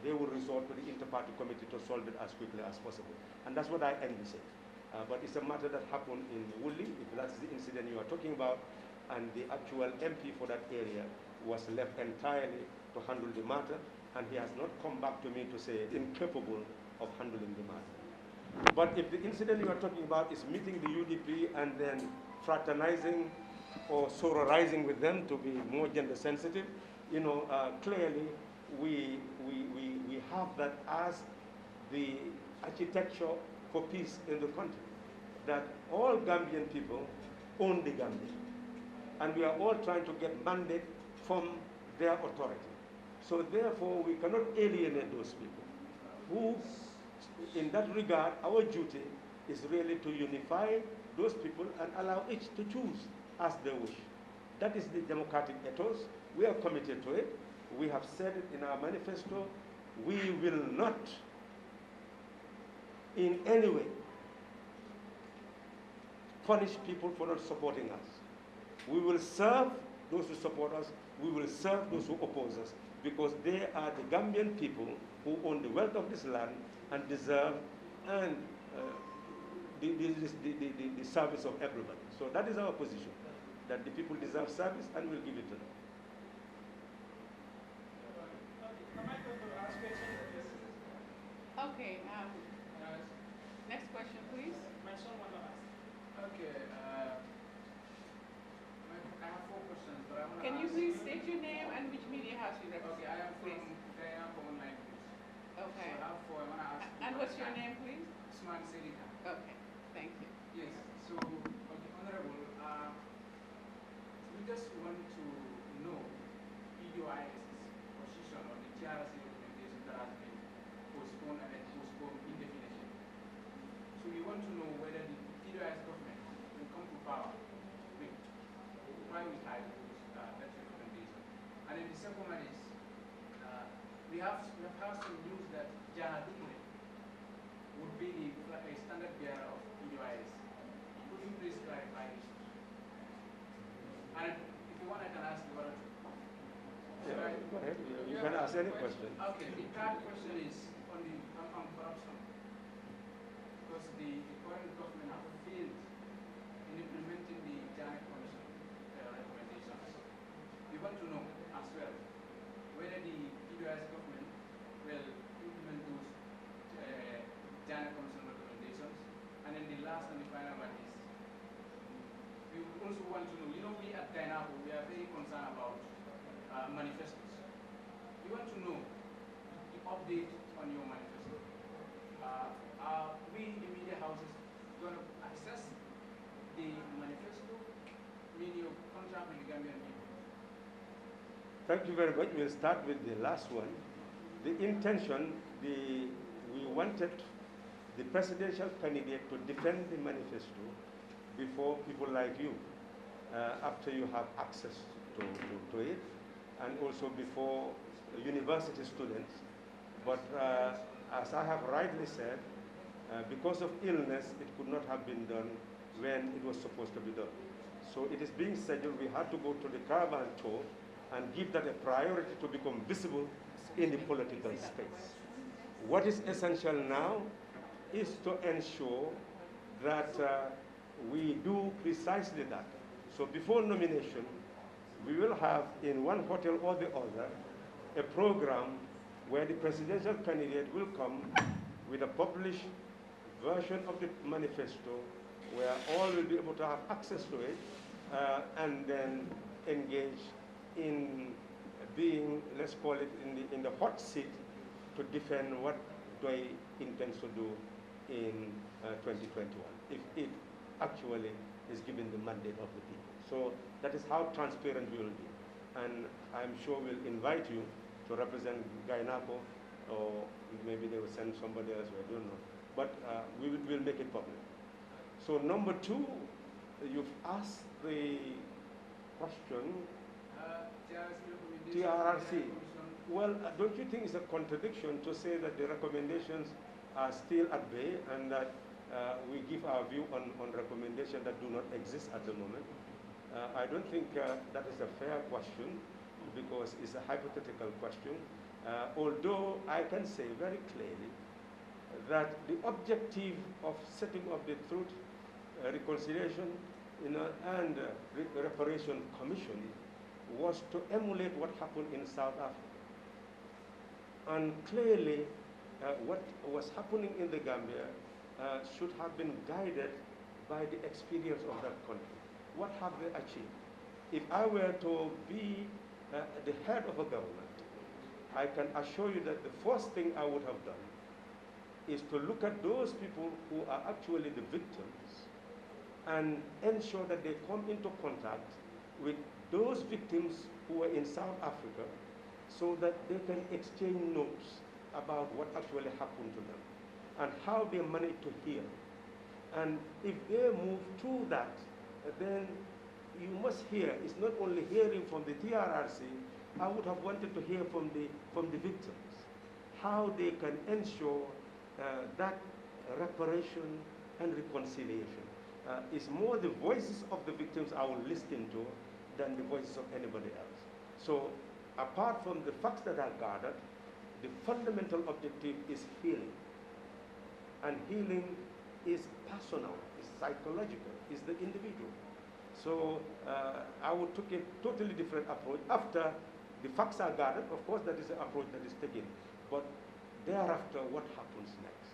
they will resort to the Inter-Party Committee to solve it as quickly as possible. And that's what I envisage. But it's a matter that happened in Woodley, if that's the incident you are talking about, and the actual MP for that area was left entirely to handle the matter, and he has not come back to me to say incapable of handling the matter. But if the incident you are talking about is meeting the UDP and then fraternizing or sororizing with them to be more gender sensitive, you know, clearly we have that as the architecture for peace in the country, that all Gambian people own the Gambia. And we are all trying to get mandate from their authority. So therefore, we cannot alienate those people. Who, in that regard, our duty is really to unify those people and allow each to choose as they wish. That is the democratic ethos. We are committed to it. We have said it in our manifesto. We will not in any way punish people for not supporting us. We will serve those who support us. We will serve those who oppose us, because they are the Gambian people who own the wealth of this land and deserve and the service of everybody. So that is our position, that the people deserve service and we'll give it to them. Am I going to ask questions? Okay, next question, please. My son want to ask. Okay, I have 4 questions, but I want to Can you please state your name and which media house you represent? Okay, I am please? from Diana for Online News. Okay. So I have 4. I want to ask. And what's your name, please? Usman Sedika. Okay, thank you. Yes. So, okay, Honorable, prioritize that recommendation. And then the second one is we have had some news that Jana Dukle would be a standard bearer of PDOIS. Could you please clarify this? And if you want, I can ask you one or two. Yeah, go ahead. You can ask any question. Okay, the third question is on the on corruption. Because the current government have failed in implementing the Janet Commission recommendations. We want to know as well whether the PDOIS government will implement those Janet Commission recommendations. And then the last and the final one is we also want to know, you know, we at Gainapo, we are very concerned about manifestos. We want to know the update on your manifesto. Are we, the media houses, going to access the manifesto, meaning your contract with the Gambian people? Thank you very much. We'll start with the last one. The intention, we wanted the presidential candidate to defend the manifesto before people like you, after you have access to it, and also before university students. But as I have rightly said, because of illness, it could not have been done when it was supposed to be done. So it is being scheduled. We had to go to the caravan tour and give that a priority to become visible in the political space. What is essential now is to ensure that we do precisely that. So before nomination, we will have in one hotel or the other a program where the presidential candidate will come with a published version of the manifesto where all will be able to have access to it and then engage in being, let's call it, in the hot seat to defend what they intend to do in 2021, if it actually is given the mandate of the people. So that is how transparent we will be. And I'm sure we'll invite you to represent Gainapo, or maybe they will send somebody else, I don't know. But we'll make it public. So number two, you've asked the question, TRRC. Well, don't you think it's a contradiction to say that the recommendations are still at bay and that we give our view on recommendations that do not exist at the moment? I don't think that is a fair question because it's a hypothetical question. Although I can say very clearly that the objective of setting up the Truth, Reconciliation and Reparation Commission was to emulate what happened in South Africa. And clearly, what was happening in the Gambia should have been guided by the experience of that country. What have they achieved? If I were to be the head of a government, I can assure you that the first thing I would have done is to look at those people who are actually the victims and ensure that they come into contact with those victims who are in South Africa so that they can exchange notes about what actually happened to them and how they managed to heal. And if they move to that, then you must hear, it's not only hearing from the TRRC, I would have wanted to hear from the victims, how they can ensure that reparation and reconciliation. It's more the voices of the victims I will listen to than the voices of anybody else. So apart from the facts that are gathered, the fundamental objective is healing. And healing is personal, is psychological, is the individual. So I would take a totally different approach. After the facts are gathered, of course that is the approach that is taken. But thereafter, what happens next?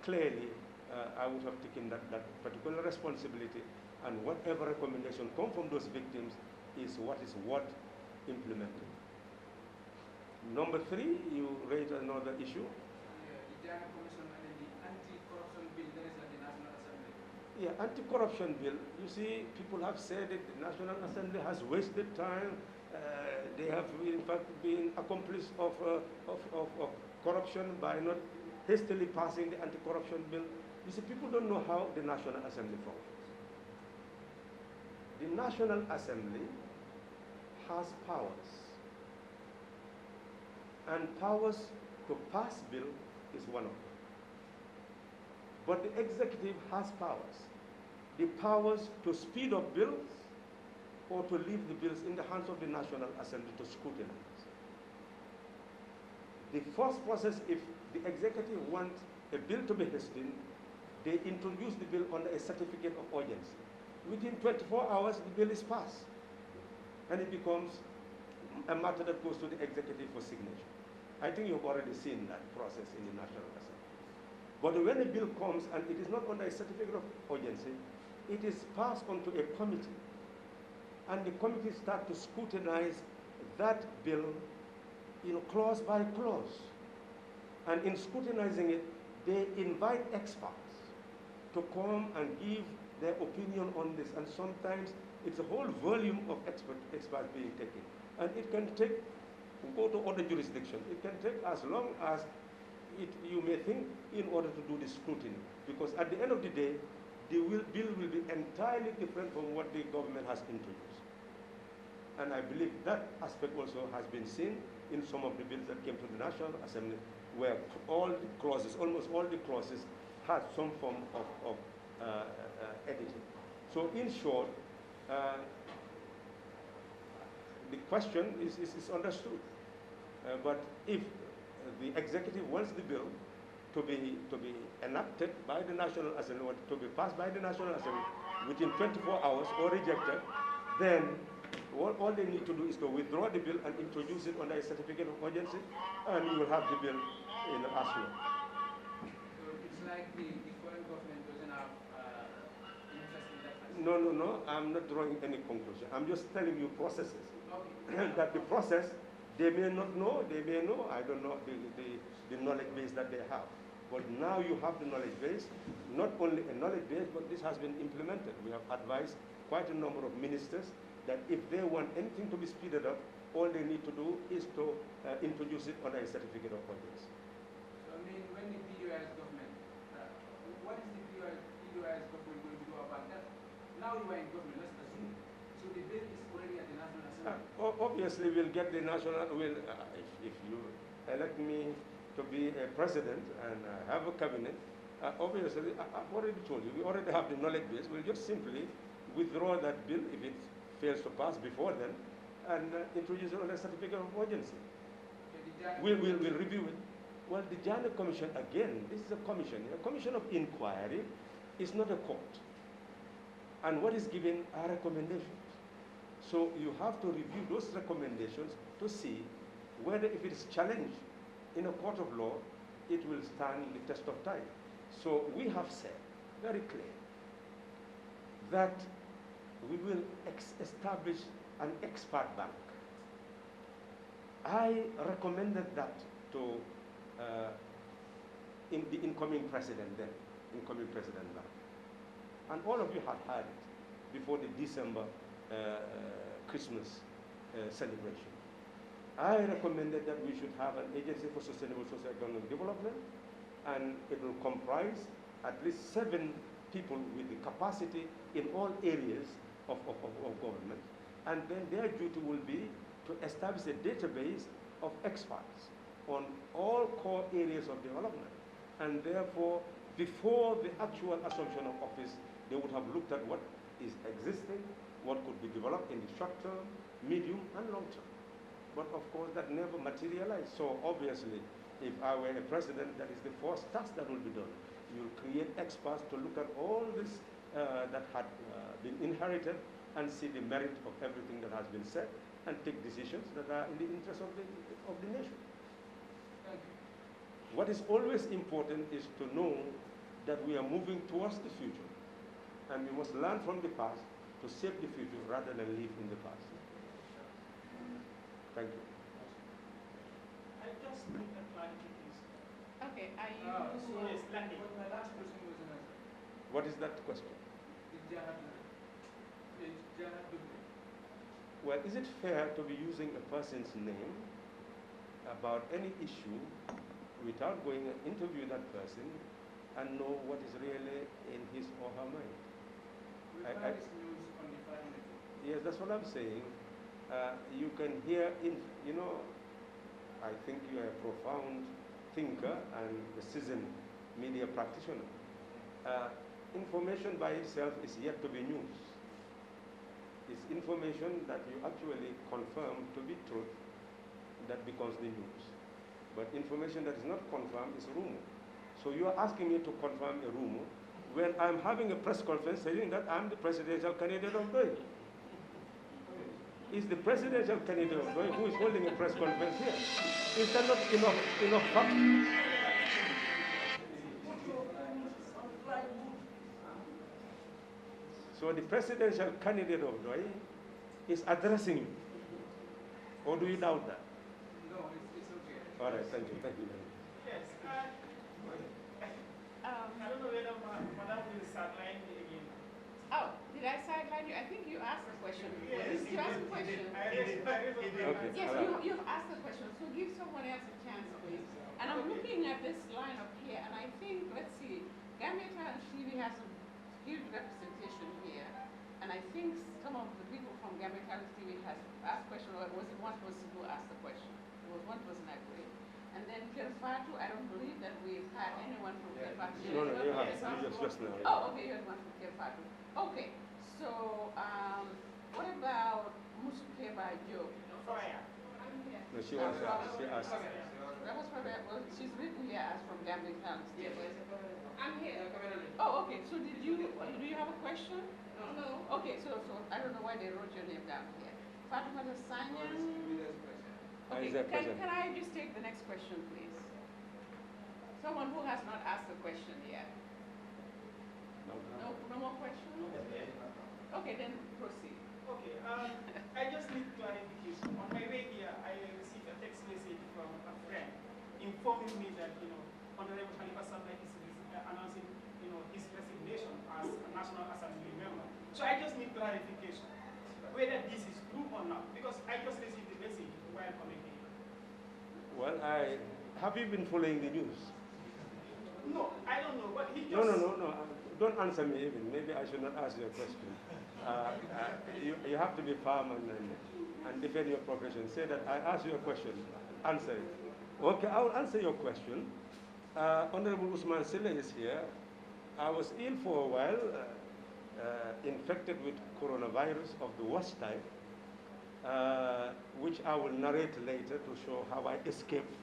Clearly, I would have taken that particular responsibility, and whatever recommendation come from those victims is what is worth implementing. Number three, you raised another issue. The Jana Commission and the anti-corruption bill that is at the National Assembly. Yeah, anti-corruption bill. You see, people have said that the National Assembly has wasted time. They have, in fact, been accomplices of corruption by not hastily passing the anti-corruption bill. You see, people don't know how the National Assembly functions. the National Assembly has powers, and powers to pass bill is one of them. But the executive has powers. The powers to speed up bills or to leave the bills in the hands of the National Assembly to scrutinize. The first process, if the executive wants a bill to be hastened, they introduce the bill under a certificate of urgency. Within 24 hours, the bill is passed, and it becomes a matter that goes to the executive for signature. I think you've already seen that process in the National Assembly. But when a bill comes and it is not under a certificate of urgency, it is passed on to a committee, and the committee start to scrutinize that bill, clause by clause. And in scrutinizing it, they invite experts to come and give their opinion on this. And sometimes it's a whole volume of experts being taken. And it can go to other jurisdictions. It can take as long as you may think in order to do the scrutiny. Because at the end of the day, the bill will be entirely different from what the government has introduced. And I believe that aspect also has been seen in some of the bills that came to the National Assembly, where all the clauses, almost all the clauses, had some form of editing. So in short, the question is understood. But if the executive wants the bill to be enacted by the National Assembly, or to be passed by the National Assembly within 24 hours or rejected, then all they need to do is to withdraw the bill and introduce it under a certificate of urgency, and you will have the bill in as well. So it's like the foreign government doesn't have interest in that. No, I'm not drawing any conclusion. I'm just telling you processes. Okay. That the process, they may not know, they may know, I don't know the knowledge base that they have. But now you have the knowledge base, not only a knowledge base, but this has been implemented. We have advised quite a number of ministers that if they want anything to be speeded up, all they need to do is to introduce it under a certificate of urgency. So I mean, when the PDOIS government, what is the PDOIS government going to do about that? Now you are in government, let's assume. So the bill is already at the National Assembly. Obviously, we'll get the national, if you elect me to be a president and have a cabinet, obviously, I've already told you, we already have the knowledge base. We'll just simply withdraw that bill if it fails to pass before then, and introduce it on a certificate of urgency. We'll review it. Well, the Jana Commission, again, this is a commission. A commission of inquiry is not a court. And what is given are recommendations. So you have to review those recommendations to see whether if it is challenged in a court of law, it will stand the test of time. So we have said very clear that we will establish an expert bank. I recommended that to the incoming president then, bank. And all of you had heard it before the December Christmas celebration. I recommended that we should have an agency for sustainable socio-economic development, and it will comprise at least 7 people with the capacity in all areas of government. And then their duty will be to establish a database of experts on all core areas of development. And therefore, before the actual assumption of office, they would have looked at what is existing, what could be developed in the short term, medium, and long term. But of course, that never materialized. So obviously, if I were a president, that is the first task that will be done. You'll create experts to look at all this that had been inherited and see the merit of everything that has been said and take decisions that are in the interest of the nation. Thank you. What is always important is to know that we are moving towards the future, and we must learn from the past to shape the future rather than live in the past. Thank you. I just need a clarification. Okay, are you... Yes, Landy. But my last question was an answer. What is that question? Well, is it fair to be using a person's name about any issue without going and interview that person and know what is really in his or her mind? We found this news on the 5 minutes. Yes, that's what I'm saying. You can hear, I think you are a profound thinker and a seasoned media practitioner. Information by itself is yet to be news. It's information that you actually confirm to be truth that becomes the news. But information that is not confirmed is rumor. So you are asking me to confirm a rumor when I'm having a press conference saying that I'm the presidential candidate of DOI. It's the presidential candidate of DOI who is holding a press conference here. Is that not enough fact? So the presidential candidate of DOI is addressing you. Or do you doubt that? No, it's okay. All right, thank you. Yes. I don't know whether Madam will sideline me again. Oh, did I sideline you? I think you asked a question. Yes, Did you ask a question? Okay. Yes, you've asked a question, so give someone else a chance, please. And I'm looking at this line up here, and I think, let's see, Gambia Talent TV has a huge representation here, and I think some of the people from Gambia Talent TV has asked questions, or was it one person who asked the question? It was one person, I believe. And then Kerr, I don't believe that we've had anyone from Kerr. No, you have. You just now. Oh, okay, you had one from Kerr. Okay, so what about Musuke Bajo? I'm here. No, she asked. That was probably, well, she's written here as from Gambia Talent. Yes, I'm here. Oh, okay, so do you have a question? No. Okay, so I don't know why they wrote your name down here. Fatou Sanyan. Okay, can I just take the next question, please? Someone who has not asked a question yet. No more questions? Okay, then proceed. Okay, I just need clarification. On my way here, I received a text message from a friend informing me that, Honorable Khalifa Saleh is announcing, his resignation as a National Assembly member. So I just need clarification whether this is true or not, because I just received the message while coming here. Well, have you been following the news? No, I don't know, but he just... No. Don't answer me even. Maybe I should not ask you a question. You have to be firm and defend your profession. Say that I asked you a question. Answer it. Okay, I will answer your question. Honorable Usman Sile is here. I was ill for a while, infected with coronavirus of the worst type, which I will narrate later to show how I escaped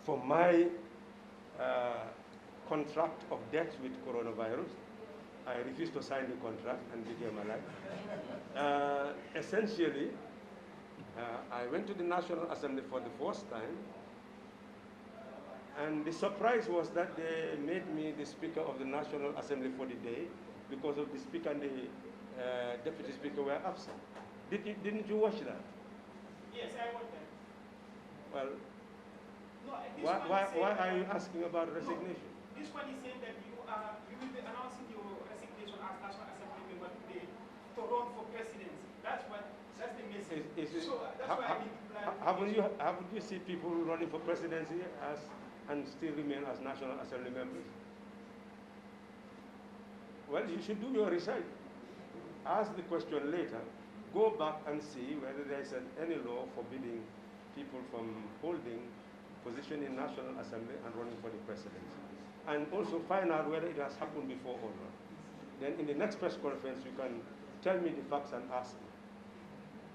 from my contract of death with coronavirus. I refused to sign the contract and became alive. Essentially, I went to the National Assembly for the first time, and the surprise was that they made me the Speaker of the National Assembly for the day because of the Speaker and the Deputy Speaker were absent. Didn't you watch that? Yes, I watched that. Well, No, why are you asking about resignation? No, this one is saying that you will be announcing your resignation as National Assembly member today to run for presidency. That's the message. So that's why I need to clarify. Haven't you seen people running for presidency and still remain as National Assembly members? Well, you should do your research. Ask the question later. Go back and see whether there is any law forbidding people from holding position in National Assembly and running for the presidency. And also find out whether it has happened before or not. Then in the next press conference, you can tell me the facts and ask me.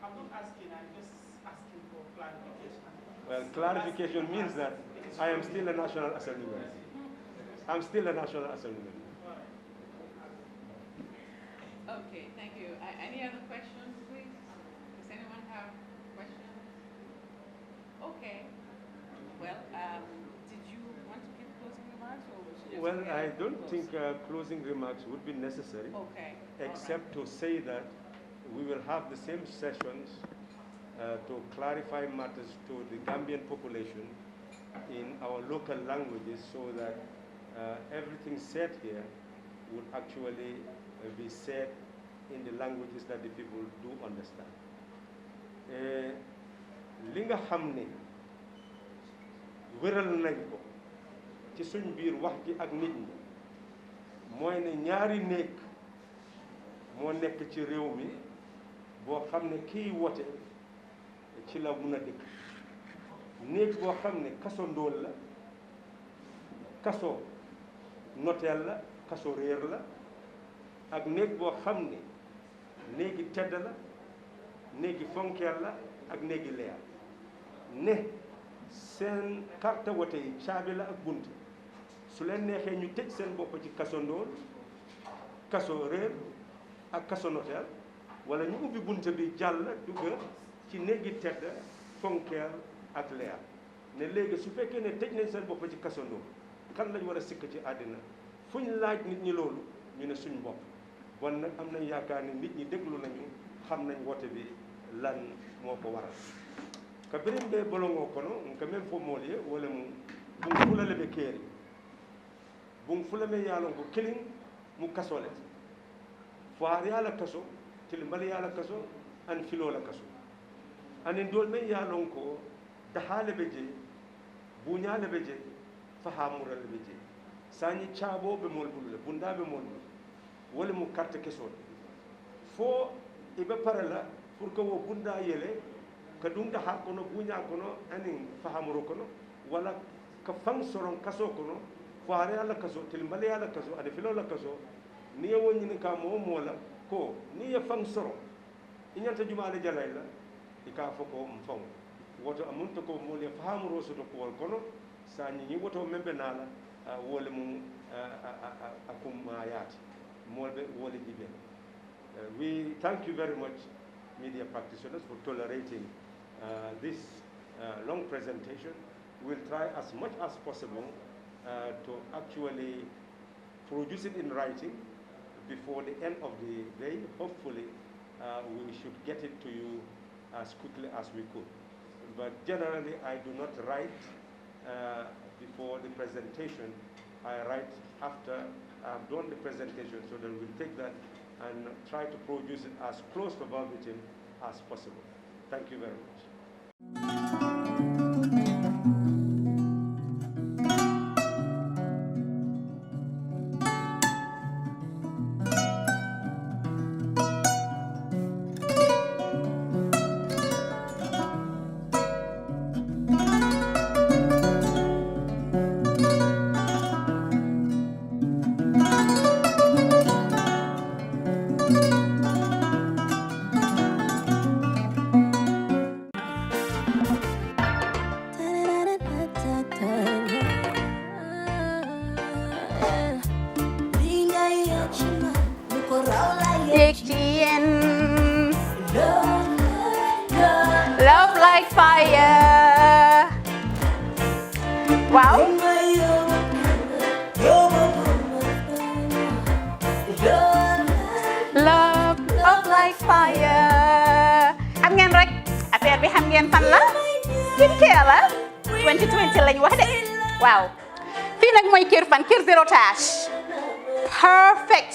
I'm not asking, I'm just asking for clarification. Well, clarification means that I am still a National Assembly member. I'm still a National Assembly member. Okay, thank you. Any other questions, please? Does anyone have questions? Okay. Well, did you want to give closing remarks, or was you just Well, I don't think closing remarks would be necessary. Okay. Except to say that we will have the same sessions to clarify matters to the Gambian population in our local languages, so that everything said here would actually be said in the languages that the people do understand. Li nga xam ne wéral nañ ko ci suñ biir wax ji ak nit ñi mooy ne ñaari néeg moo nekk ci réew mi boo xam ne kii wote ci la mun a dëkk néeg boo xam ne kaso ndóol la kaso noteel la kaso réer la ak néeg boo xam ne néegi tedd la néegi fonkeel la ak néegi leer ne seen carte wote yi caabi la ak bunt su leen neexee ñu tëj seen bopp ci kaso ndóol kaso réer ak kaso noteel wala ñu ubbi bunt bi jàll dugga ci néegi tedd fonkeel ak leer ne léegi su fekkee ne tëj nañ seen bopp ci kaso ndóol kan lañ war a sikk ci àddina fu ñu laaj nit ñi loolu ñu ne suñ bopp bon nag am nañ yaakaar ne nit ñi déglu nañu xam nañ wote bi lan moo ko waral ka birin ɓe bolongo kono ka même fo mool ye wala mu bum fulale ɓe keeri bum fulame yaalon ko kilin mu kasole fo har yaala kaso tili mbali yaala kaso an filola kaso anin dol men yaalon ko dahaale ɓe je buñaale ɓe je fahamurale ɓe je sañi caaboɓe mool ɓulle bundaɓe mool ɓulle wala mu carte kesole fo iɓe parela pour que wo bunda yele ka ɗum daha kono buña kono anin fahamuro kono walla ka fan soron kaso kono fo hare ala kaso tel mbale ala kaso aɗa filola kaso ni ye woñini ka mo moola ko ni ye fan soro i ñanta jumaale jalayla i ka fo ko m fan woto amunta ko mool ye fahamuro soto kuwol kono sa ñiñi woto men ɓe naala wole mum a kumma yaati molɓe wole jiɓen we thank you very much media practitioners for tolerating this long presentation. We'll try as much as possible to actually produce it in writing before the end of the day. Hopefully, we should get it to you as quickly as we could. But generally, I do not write before the presentation. I write after I've done the presentation, so that we'll take that and try to produce it as close to verbatim as possible. Thank you very much. Love like fire. Wow. Love like fire. Xam ngeen rek affaire bi xam ngeen fan la skincare la 2020 lañ wax de waaw fii nag mooy Kerr fan Kerr zero tache perfect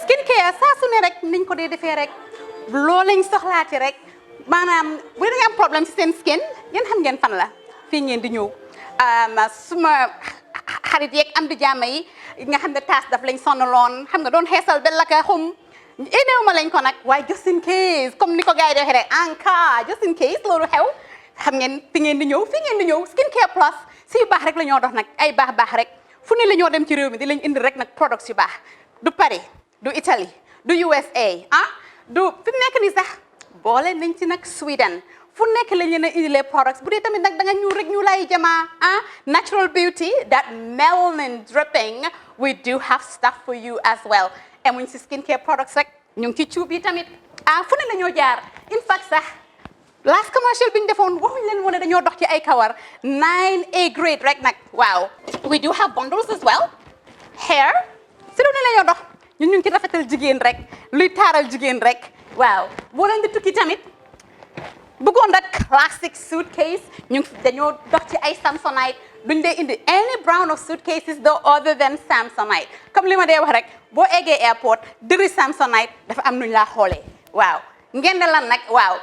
skincare saa su ne rek niñ ko dee defee rek loo lañ soxlaati rek maanaam bu da nga am problème ci seen skin ngeen xam ngeen fan la fii ngeen di ñëw suma xarit yeeg am di jàmm yi nga xam ne taas daf lañ sonaloon xam nga doon xeesal ba laka xum éneew ma lañ ko nag waaye just in case comme ni ko gars yi di waxee rek en cas just in case loolu xew xam ngeen fi ngeen di ñëw skincare plus si yu baax rek la ñoo dox nag ay baax rek fu ne la ñoo dem ci réew mi di lañ indi rek nag products yu baax du Paris du Italie du USA du fi mu nekk nii sax boole nañ ci nag Sweden fu nekk lañ leen a indilee products bu dee tamit nag da nga ñuul rek ñu lay jamaa natural beauty that melanin dripping we do have stuff for you as well emuñ si skincare products rek ñu ngi ci cuub yi tamit fu ne la ñoo jaar in fact sax last commercial bi ñu defoon waxuñ leen woon ne dañoo dox ci ay kawar 9A grade rek nag waaw we do have bundles as well hair si lu ne la ñoo dox ñun ñu ngi ci rafetal jigéen rek luy taaral jigéen rek waaw boo leen di tukki tamit bëggoon rek classic suitcase ñu dañoo dox ci ay samsonite duñ dee indi any brand of suitcases though other than samsonite comme li ma dee wax rek boo eggee airport dëri samsonite dafa am nuñ laa xoolee waaw ngeen lan nag waaw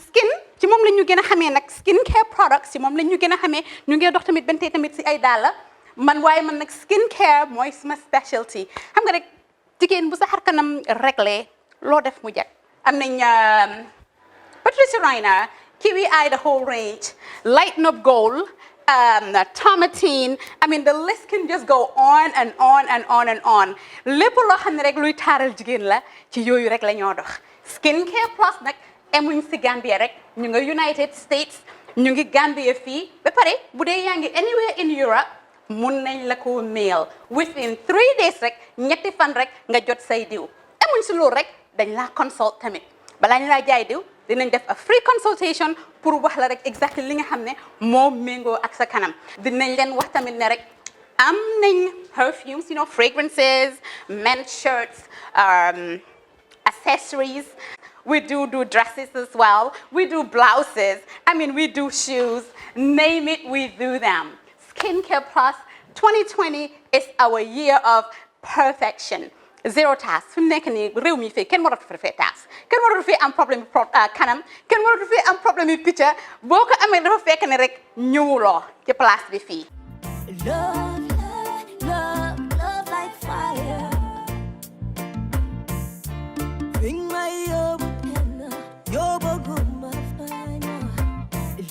skin ci moom la ñu gën a xamee nag skin care products ci moom la ñu gën a xamee ñu ngi dox tamit bentey tamit si ay dàlla waaye man nag skin care mooy suma specialty xam nga rek jigéen bu sa xar kanam réglé loo def mu jag am nañ Patricia Reiner, Kiwi Eye, the whole range, Lighten Up Gold, Tomatine. I mean, the list can just go on and on and on and on. Lépp loo xam ne rek luy taaral jigéen la ci yooyu rek la ñoo dox. Skincare Plus nag emuñ si Gambia rek ñu nga United States ñu ngi Gambia fii ba pare bu dee yaa ngi anywhere in Europe mun nañ la ko mail within 3 days rek ñetti fan rek nga jot say diw emuñ si loolu rek dañ laa consult tamit balaa ñu laa jaay diw dinañ def a free consultation pour wax la rek exactly li nga xam ne moo méngoo ak sa kanam dinañ leen wax tamit ne rek am nañ perfumes, you know, fragrances, men's shirts, accessories. We do dresses as well. We do blouses. I mean, we do shoes. Name it, we do them. Skincare Plus 2020 is our year of perfection. Zero task. Fu nekk nii réew mi fii kenn waratu fi task. Kenn waratu fi am problème kanam. Kenn waratu fi am problème picture. Boo ko amee dafa fekk ne rek ñëwuloo ci place bi fii. Love, love, love like fire. Bring my yobo gumba fire.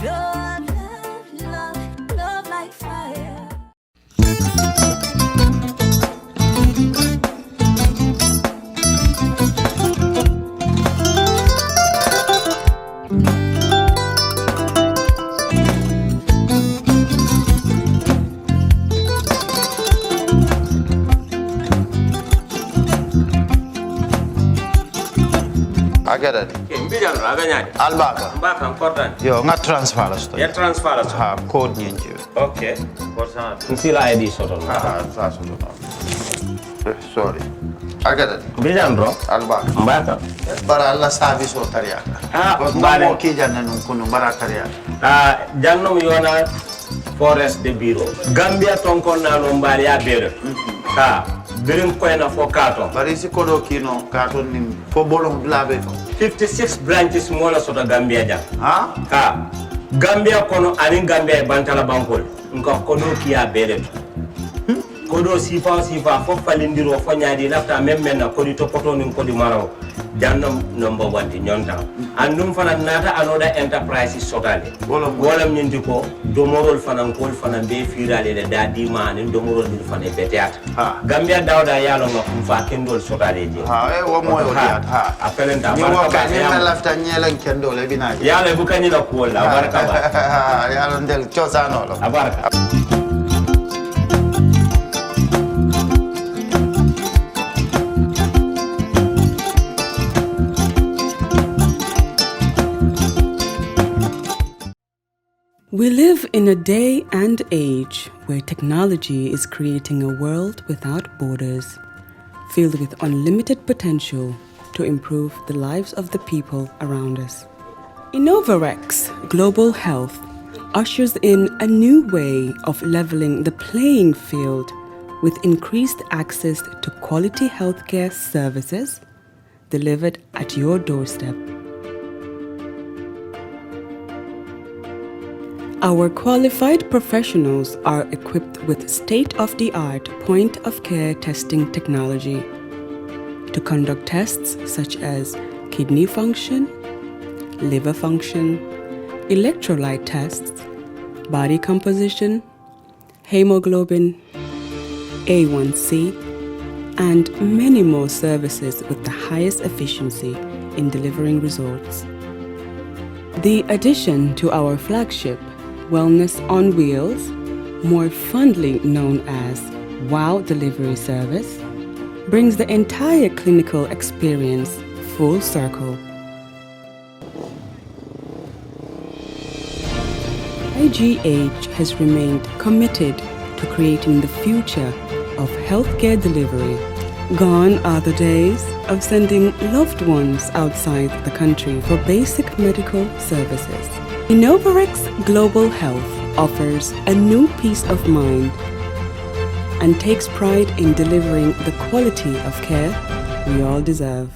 Love, love, love, love like fire. Agada ke mbijan ro aga nyaade albaka mbaka important yo nga transfer la sto ya transfer la ha code nyinji okay important nsila id soto ha sa so sorry agada mbijan ro albaka mbaka bara alla service o tariaka bare mo ki janna nun kunu bara tariaka jannom yona forest de bureau gambia ton kon na no mbari ya bere birim koyna fo katon bari si kodo kino katon nim fo bolon blabe 56 branches mola soto gambia jam ha gambia kono ani gambia bantala bankol nko kodo kiya bere kodo sifa fo falindiro fo nyaadi lafta memmen na kodi to poto nin kodi maraw jannom number 1 di nyonta andum fana nata anoda enterprise sotale wolam nyindi ko domorol fana kol fana be firale le dadi mani domorol dir fana beteat gambia dawda yalo ngam fa kendol sotale je wo moyo diat apelenta barka ba ya lafta nyelan kendol e binaji yalo bu kanyi la ko la barka ba yalo ndel ciosano lo barka. We live in a day and age where technology is creating a world without borders, filled with unlimited potential to improve the lives of the people around us. Innovarex Global Health ushers in a new way of leveling the playing field with increased access to quality healthcare services delivered at your doorstep. Our qualified professionals are equipped with state-of-the-art point-of-care testing technology to conduct tests such as kidney function, liver function, electrolyte tests, body composition, hemoglobin, A1C, and many more services with the highest efficiency in delivering results. The addition to our flagship Wellness on Wheels, more fondly known as WOW Delivery Service, brings the entire clinical experience full circle. IGH has remained committed to creating the future of healthcare delivery. Gone are the days of sending loved ones outside the country for basic medical services. Innovarex Global Health offers a new peace of mind and takes pride in delivering the quality of care we all deserve.